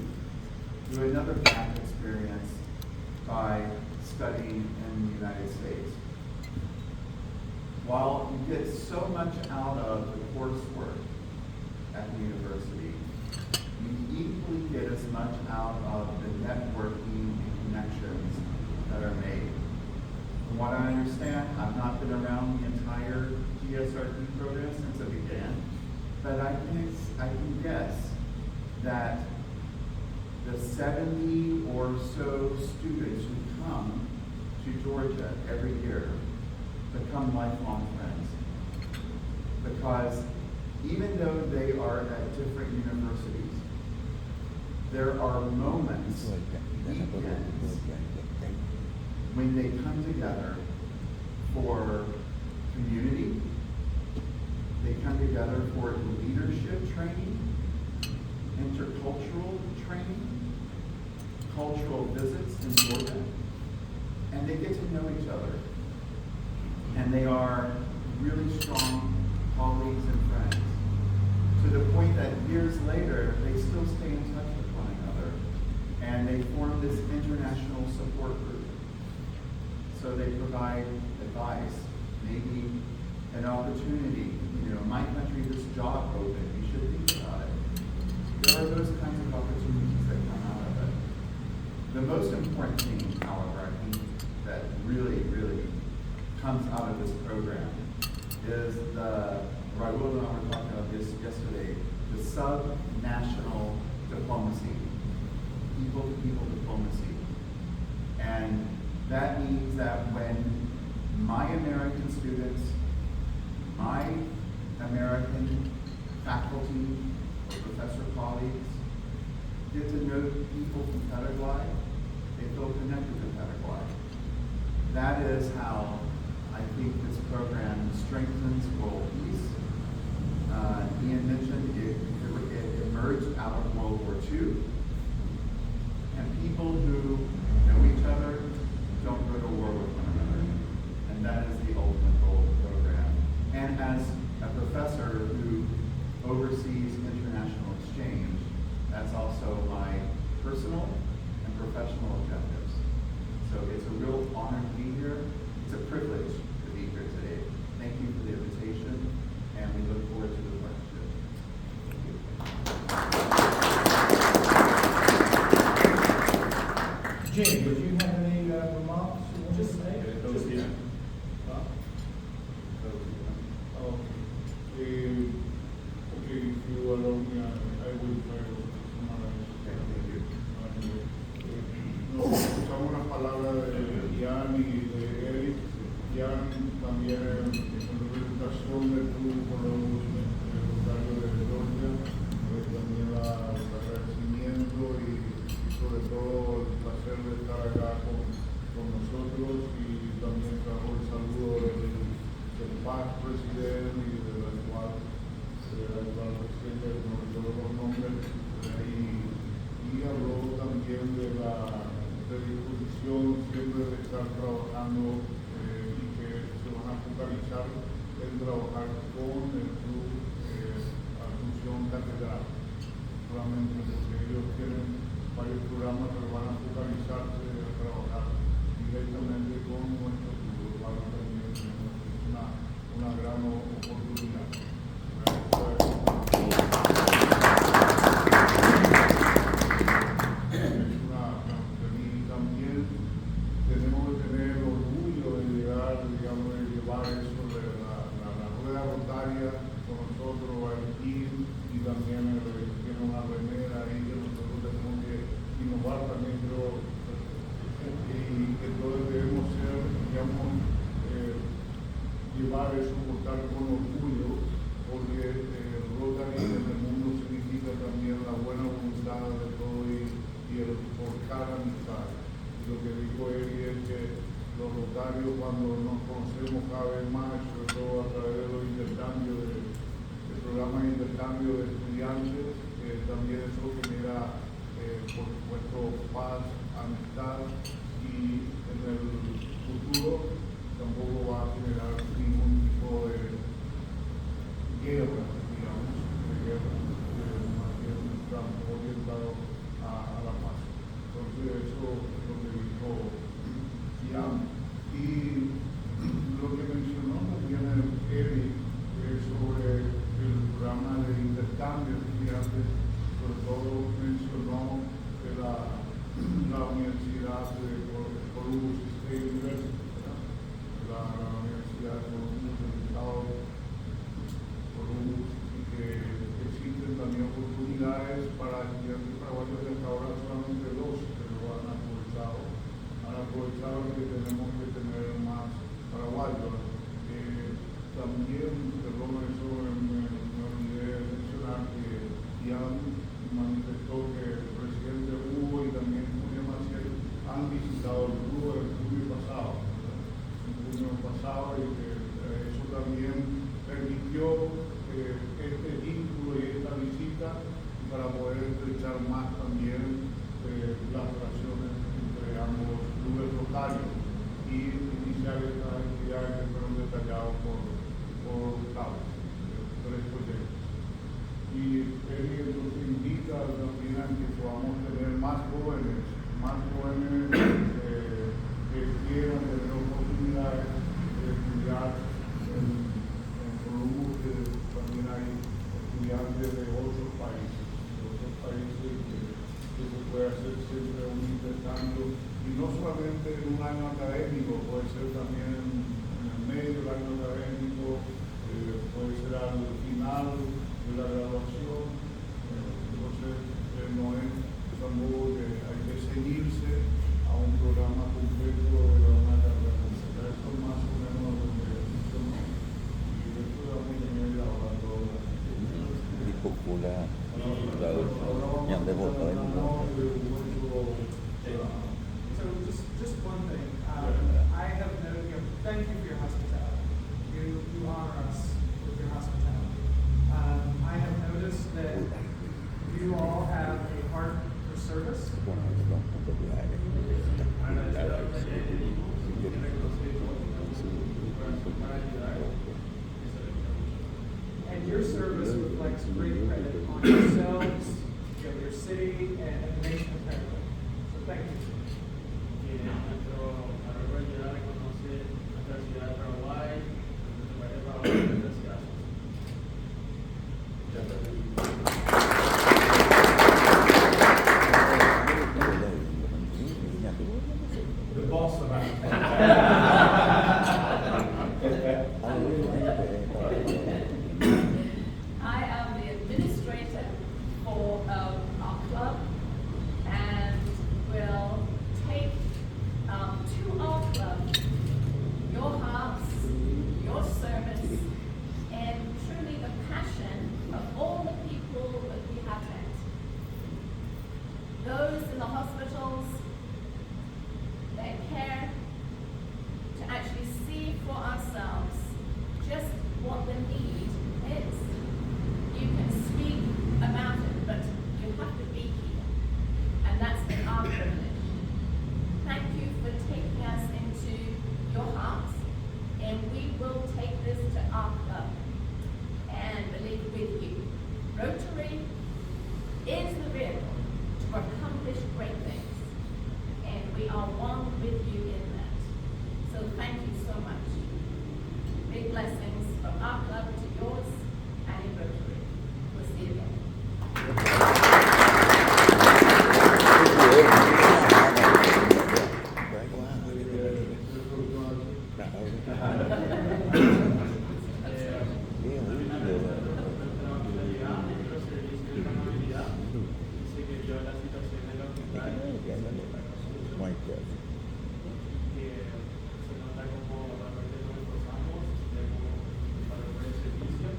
do another gap experience by studying in the United States. While you get so much out of the coursework at the university, you equally get as much out of the networking and connections that are made. From what I understand, I've not been around the entire GSRT program since it began, but I can guess that the 70 or so students who come to Georgia every year become lifelong friends. Because even though they are at different universities, there are moments, weekends, when they come together for community, they come together for leadership training, intercultural training, cultural visits in Georgia, and they get to know each other. And they are really strong colleagues and friends, to the point that years later, they still stay in touch with one another, and they form this international support group. So they provide advice, maybe an opportunity. You know, my country, this job open, you should think about it. There are those kinds of opportunities that come out of it. The most important thing, however, I think that really, really comes out of this program is Raul and I were talking about this yesterday, the sub-national diplomacy, people-to-people diplomacy. And that means that when my American students, my American faculty or professor colleagues get to know people from Paraguay, they feel connected to Paraguay. That is how I think this program strengthens world peace. Ian mentioned it emerged out of World War II. And people who know each other don't go to war with one another. And that is the ultimate goal of the program. And as a professor who oversees international exchange, that's also my personal and professional objectives. So it's a real honor to be here. It's a privilege to be here today. Thank you for the invitation, and we look forward to the partnership. Thank you. Valentín y también tiene una remera ahí que nosotros tenemos que innovar también, creo, y que todos debemos ser, digamos, llevar eso, portar con orgullo, porque Rotary en el mundo significa también la buena voluntad de todo y el forjar amistad. Lo que dijo él es que los rotarios, cuando nos conocemos cada vez más, sobre todo a través de los intercambios, de programas de intercambio de estudiantes, también eso genera, por supuesto, paz, amistad, y en el futuro tampoco va a generar ningún tipo de guerra, digamos, más bien estamos orientados a la paz. Entonces eso es lo que dijo Ian. Y lo que mencionó también Eric sobre el programa de intercambio de estudiantes, sobre todo mencionó que la Universidad de Columbus State University, la Universidad de Columbus del Estado Columbus, y que existen también oportunidades para estudiantes paraguayos, que hasta ahora solamente dos que lo han aprovechado que tenemos que tener más paraguayos. También, perdón, eso me olvidé de mencionar que ya manifestó que el presidente Hugo y también Julia Maciel han visitado el club el junio pasado, y que eso también permitió este vínculo y esta visita para poder estrechar más también las relaciones entre ambos clubes rotarios y iniciar estas actividades que fueron detalladas por Carlos, tres proyectos. Y él entonces invita también a que podamos tener más jóvenes que quieran tener oportunidades de estudiar en Columbus, que también hay estudiantes de otros países que se puede hacer siempre un intercambio, y no solamente en un año académico, puede ser también en el medio del año académico, puede ser al final de la graduación. Entonces no es tampoco que hay que seguirse a un programa completo de una carrera completa. Esto es más o menos lo que funcionó, y esto da muy bien ahora todo. So just one thing. I have noted, thank you for your hospitality. You honor us with your hospitality. I have noticed that you all have a heart for service. And your service reflects great credit on yourselves, your city, and the nation of Paraguay. So thank you. The boss of I am the administrator for our club, and will take to our club your hearts, your service, and truly the passion of all the people that we have met. Those in the hospitals that care to actually see for ourselves just what the need is. You can speak about it, but you have to be here. And that's been our privilege. Thank you for taking us into your hearts, and we will take this to our club and believe with you. Rotary is the vehicle to accomplish great things, and we are one with you in that. So thank you so much. Big blessings from our club to yours and in Rotary. We'll see you again. que se nota como realmente nos esforzamos, tenemos para el buen servicio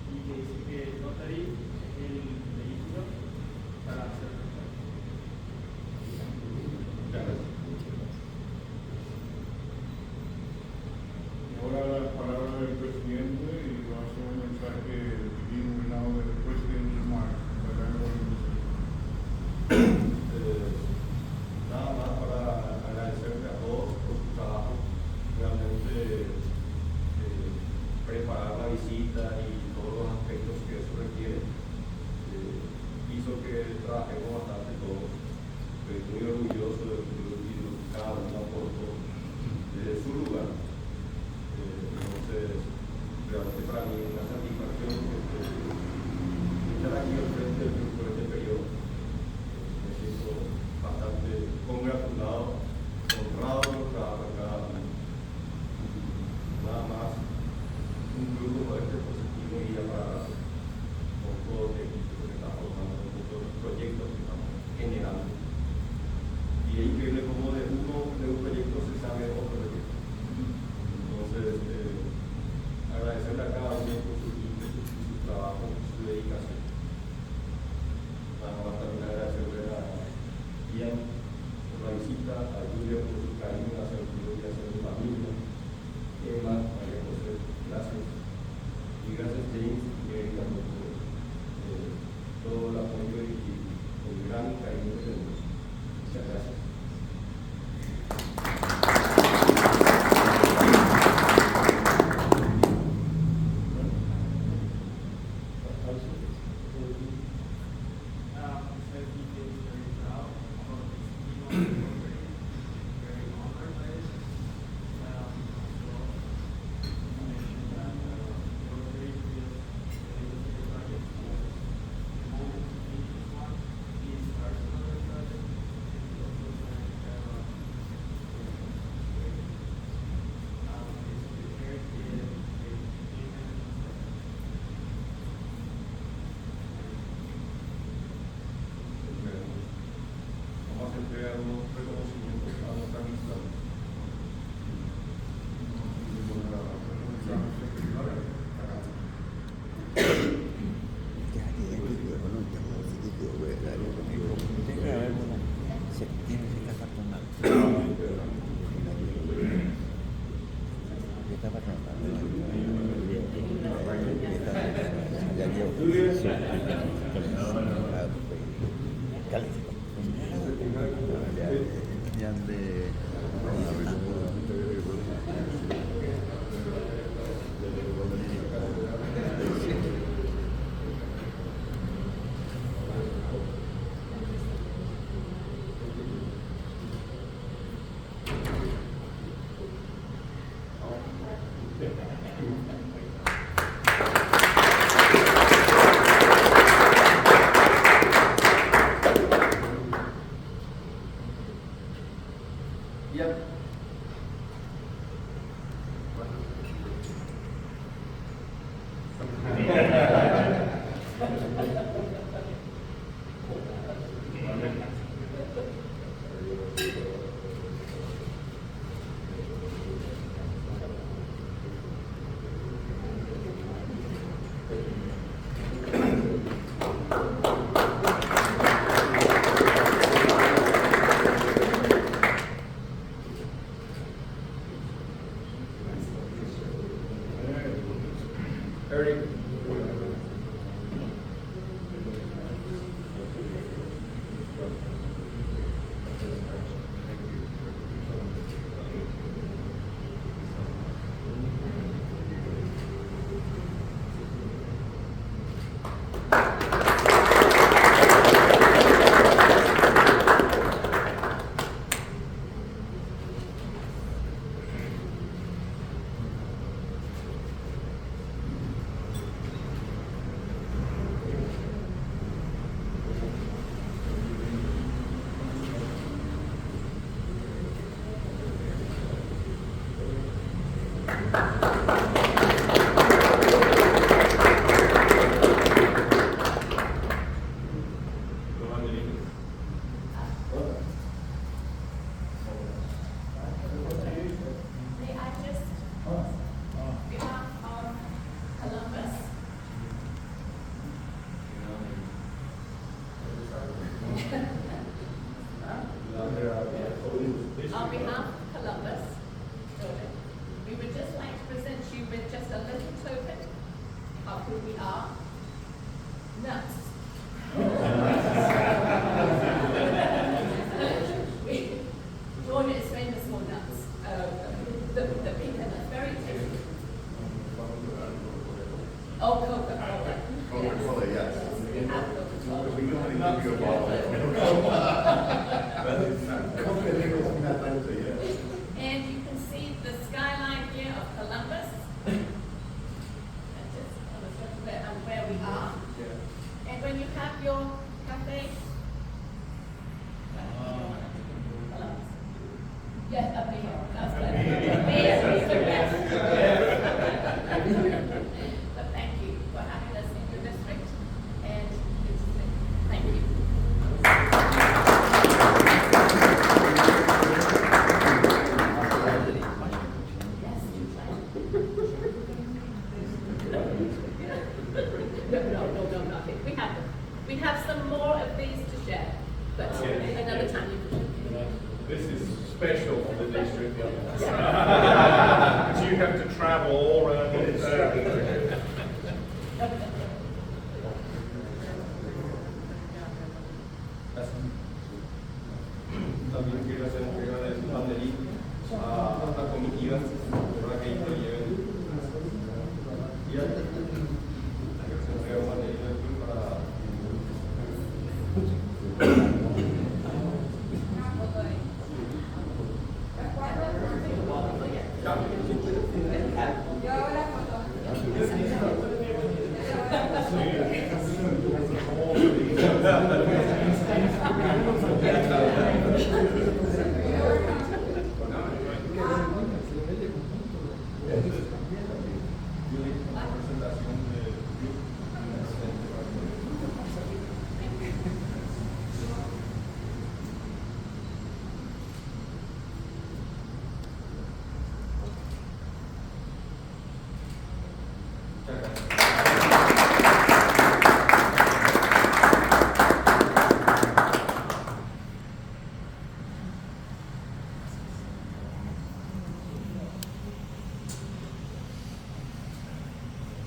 y que dice que el Rotary es el vehículo para hacer Ahora las palabras del presidente y va a ser un mensaje divino now del presidente Mark. Nada más para agradecerle a todos por su trabajo. Realmente preparar la visita y todos los aspectos que eso requiere hizo que trabajemos bastante todos. Estoy muy orgulloso de que cada uno aportó desde su lugar. Entonces, realmente para mí es una satisfacción estar aquí al frente del grupo de este periodo. Me siento bastante congratulado, honrado por el trabajo de cada uno. Nada más, un grupo como este positivo guía para con todo el equipo que está formando, con todos los proyectos que estamos generando. Y es increíble cómo de un proyecto se sabe otro proyecto. Entonces, agradecerle a cada uno por su ímpetu, su trabajo, su dedicación. Nada más también agradecerle a Ian por la visita, a Julia por su cariño hacia el club y hacia su familia, Emma, María José, gracias. Y gracias James y Erika por todo el apoyo y el gran cariño que tenemos. Muchas gracias. Vamos a entregar unos reconocimientos a nuestra amistad. Coca-Cola, yes. We know how to give you a bottle. And you can see the skyline here of Columbus. And just on the surface where we are. And when you have your cafe, yes, up here. That's good. But thank you for having us in your district. And thank you. No, nothing. We have some more of these to share, but another time you can. This is special for the district. Because you have to travel all around the También quiero hacer entrega de su banderín a la comitiva para que ellos lo lleven. Y ya se entrega un banderín del club para.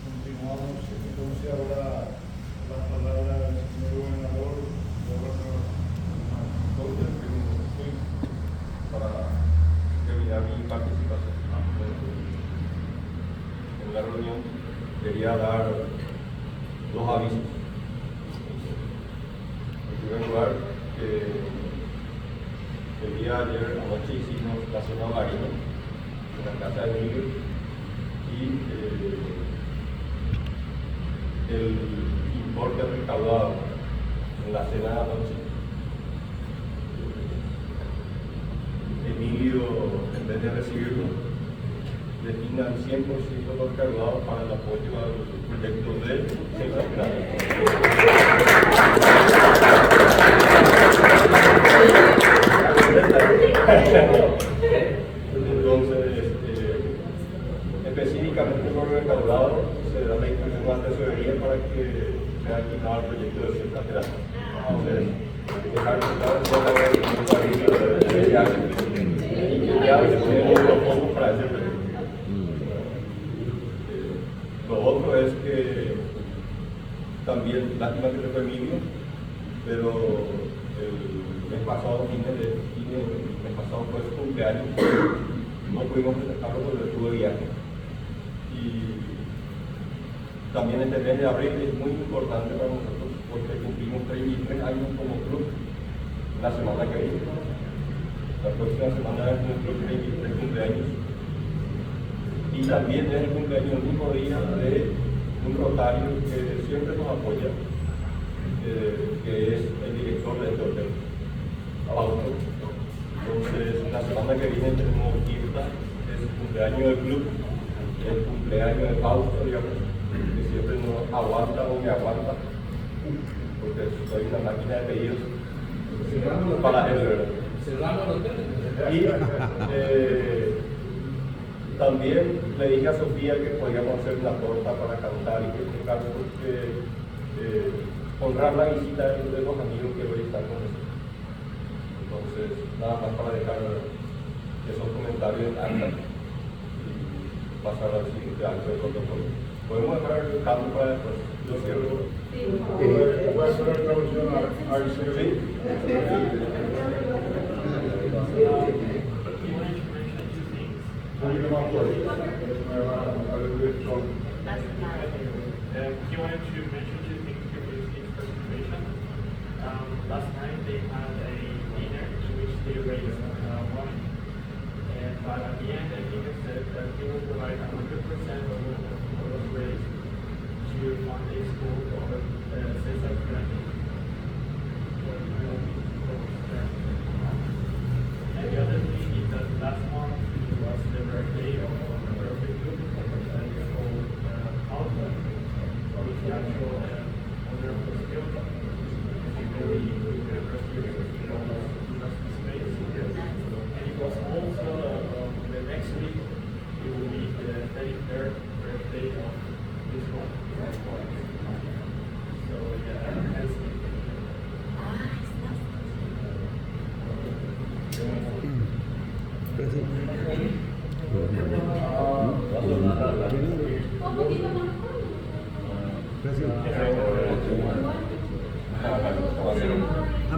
Continuamos entonces ahora la palabra del señor gobernador, Para terminar mi participación en la reunión, quería dar dos avisos. En primer lugar, que el día de ayer anoche hicimos la cena hogareña en la casa de Miguel y el importe recaudado en la cena de anoche, Emilio, en vez de recibirlo, destina el 100% de lo recaudado para el apoyo al proyecto de Centro Entonces, específicamente por lo recaudado, se da la instrucción a la tesorería para que sea destinado al proyecto de Centro Lateral. Entonces, dejar claro y que ya se tienen los fondos para ese proyecto. Lo otro es que también, lástima que se fue Emilio, pero el mes pasado, el mes pasado fue su cumpleaños, no pudimos festejarlo porque estuve de viaje. Y también este mes de abril es muy importante para nosotros porque cumplimos 33 años como club la semana que viene. La próxima semana es nuestro 33 cumpleaños. Y también es el cumpleaños el mismo día de un rotario que siempre nos apoya, que es el director de este hotel, Fausto. Entonces, la semana que viene tenemos fiesta, es el cumpleaños del club, el cumpleaños de Fausto, digamos, que siempre nos aguanta o me aguanta, porque soy una máquina de pedidos para él, ¿verdad? Y también le dije a Sofía que podíamos hacer una torta para cantar y que tocar, porque honrar la visita de los amigos que hoy están con nosotros. Entonces, nada más para dejar esos comentarios en acta y pasar al siguiente acto de protocolo. Podemos dejar el canto para después. Yo cierro. voy a hacer la traducción al señor. ¿Sí? Un poquito más fuerte. He wanted to mention two things for his presentation. Last night they had a dinner in which they raised money. But at the end, I think it said that he will provide 100% of what was raised to fund a school called Cesar Franklin. And the other thing is that last month was the birthday of a perfect group that is called Alpha, which is the actual owner of the skill. It's a very good birthday in all the space. And it was also the next week, it will be the 33rd birthday of this one. So yeah, that's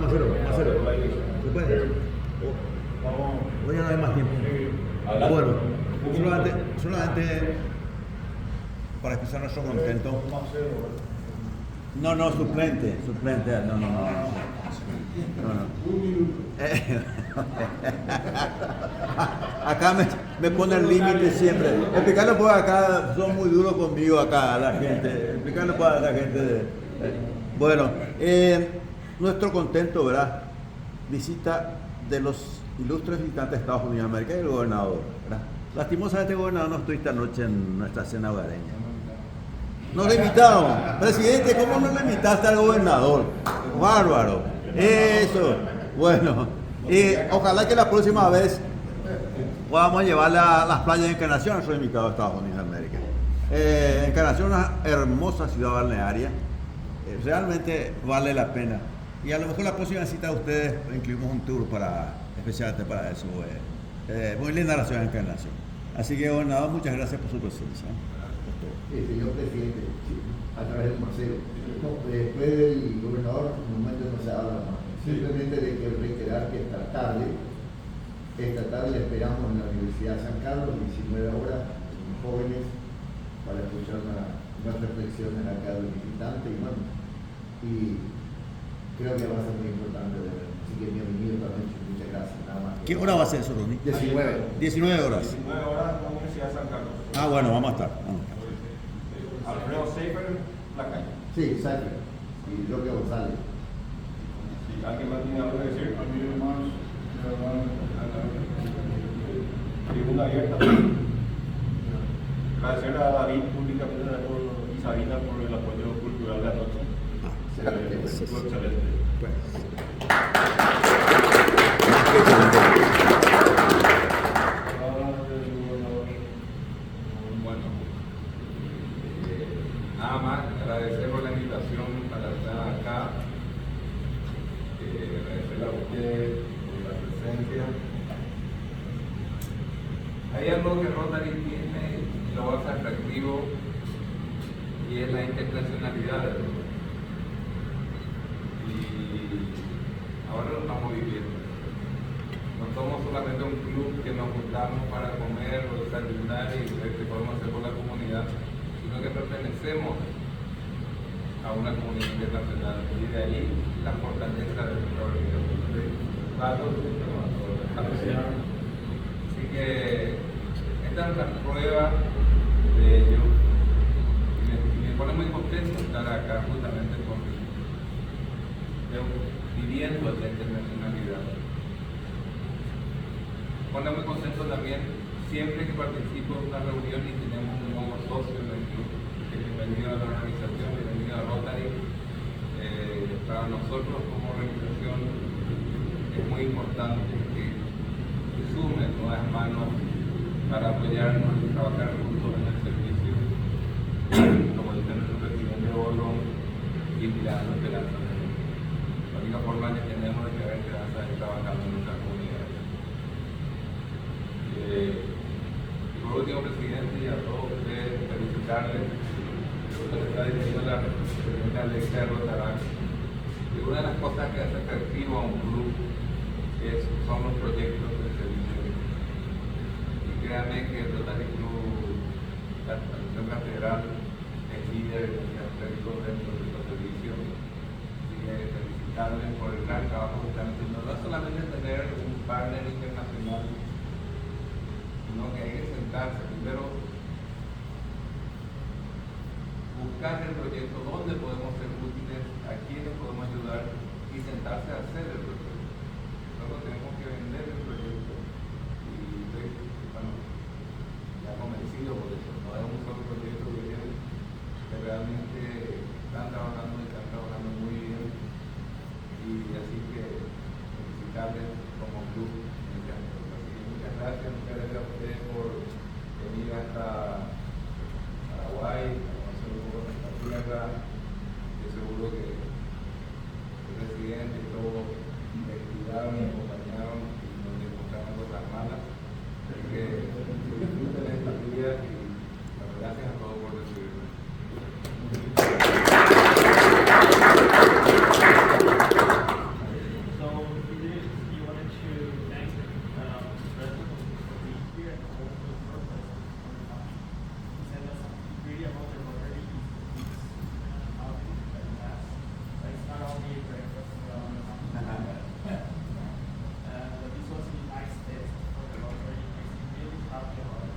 Macero. ¿Se puede? Hoy ya no hay más tiempo. Bueno, solamente para expresar nuestro contento. No, suplente, no. Acá me pone el límite siempre. Explicarle por acá, son muy duros conmigo acá la gente. Explicarle para la gente. Bueno, nuestro contento, ¿verdad? Visita de los ilustres visitantes de Estados Unidos de América y el gobernador, ¿verdad? Lastimosamente el gobernador no estuvo esta noche en nuestra cena hogareña. Nos le invitaron. Presidente, ¿cómo no le invitaste al gobernador? Bárbaro. Eso. Bueno, ojalá que la próxima vez podamos llevarle a las playas de Encarnación a nuestros invitados de Estados Unidos de América. Encarnación es una hermosa ciudad balnearia. Realmente vale la pena. Y a lo mejor la próxima cita de ustedes incluimos un tour especialmente para eso. Muy linda la ciudad de Encarnación. Así que, gobernador, muchas gracias por su presencia. Señor presidente, a través del Marcelo. Después del gobernador, en un momento no se habla más. Simplemente de que reiterar que esta tarde le esperamos en la Universidad de San Carlos, 19 horas, jóvenes, para escuchar unas reflexiones acá del visitante y creo que va a ser muy importante de ver. Así que bienvenido también, muchas gracias, nada más. ¿Qué hora va a ser eso, Ronnie? 19 horas. 19 horas en la Universidad de San Carlos. Ah, bueno, vamos a estar. Alfredo Seifer, la calle. Sí, Seifer. Y Roque González. Si alguien más tiene algo que decir. A mí nomás, Tribuna abierta. Agradecer a David públicamente y Sabina por el apoyo cultural de anoche. Estuvo excelente. Bueno, nada más agradecer por la invitación para estar acá, agradecerle a ustedes por la presencia. Hay algo que Rotary tiene y lo hace atractivo y es la internacionalidad de Rotary. Y ahora lo estamos viviendo. No somos solamente un club que nos juntamos para comer o desayunar y ver qué podemos hacer por la comunidad, sino que pertenecemos a una comunidad internacional y de ahí la fortaleza de nuestra organización. Así que esta es la prueba de ello y me pone muy contento estar acá justamente viviendo esta internacionalidad. Me pone muy contento también siempre que participo en una reunión y tenemos un nuevo socio en el club. Bienvenido a la organización, bienvenido a Rotary. Para nosotros como organización es muy importante que se sumen nuevas manos para apoyarnos y trabajar juntos en el servicio. Como dice nuestro presidente Bolón, y tirando esperanza. La única forma que tenemos de crear esperanza es trabajando en nuestras comunidades. Y por último, presidente, y a todos ustedes, felicitarles. Lo que está diciendo la presidenta Alexia Rotarán. Y una de las cosas que hace atractivo a un club son los proyectos de servicio. Y créanme que el Rotary Club, la Estación Catedral, es líderes y aspectos dentro de los servicios. Y felicitarles por el gran trabajo que están haciendo. No solamente tener un partner internacional, sino que hay que sentarse primero, buscar el proyecto, dónde podemos ser útiles, a quiénes podemos ayudar y sentarse a hacer el proyecto. Luego tenemos que vender el proyecto y estoy, bueno, ya convencido por eso. No es un solo proyecto que realmente están trabajando muy bien y así que felicitarles como club. Muchas gracias a ustedes por venir hasta Paraguay, tierra, yo seguro que el presidente y todos me cuidaron, me acompañaron y nos demostraron cosas malas. Así que disfruten esta vida y gracias a todos por recibirme. So, you wanted to thank the president for being here and also the purpose for the money. He sent us really about the Rotary. It's not only breakfast, but this was a nice test for the Rotary. Makes me really happy about it.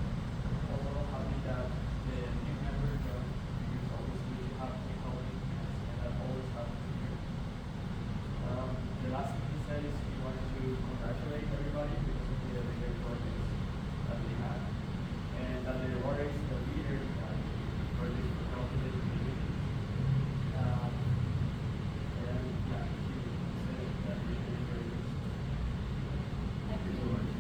Also happy that the new member joined, because obviously you have to be helping, and that always happens here. The last thing he said is he wanted to congratulate everybody because of the great projects that we had, and that the Rotary is the leader in that project for helping the community. And yeah, he said that we did very good. Thank you so much.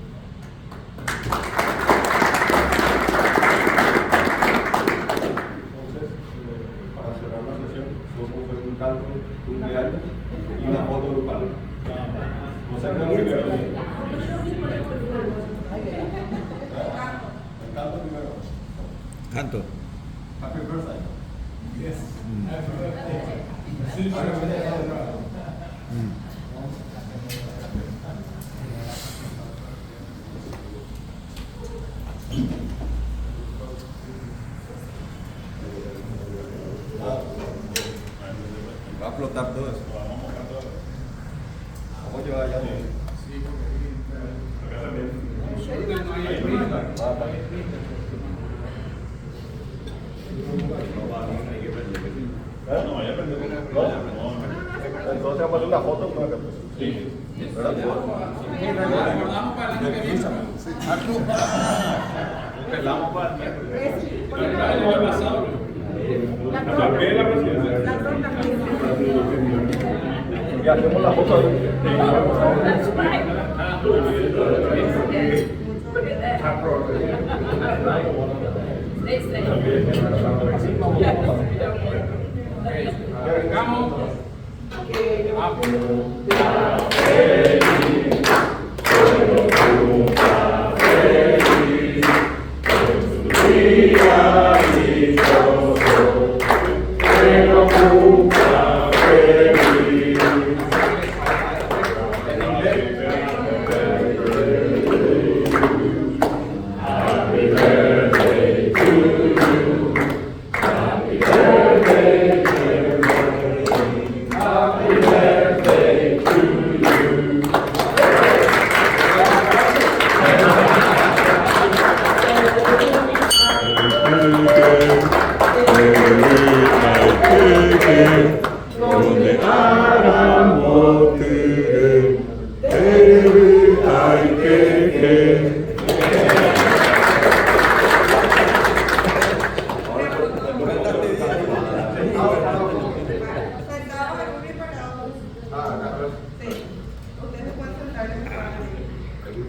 Entonces, para cerrar la sesión, vamos a hacer un canto, un real y una foto grupal. No sé cómo primero. El canto primero. Canto. Happy birthday. Yes. Happy birthday. Va a explotar todo eso. ¿Cómo lleva allá? Sí, porque No, ya perdió. Entonces vamos a hacer una foto con la que sí. ¿Verdad? Recordamos para el año que viene. Pelamos para el y hacemos la foto. That's right. Stay safe. Vengamos.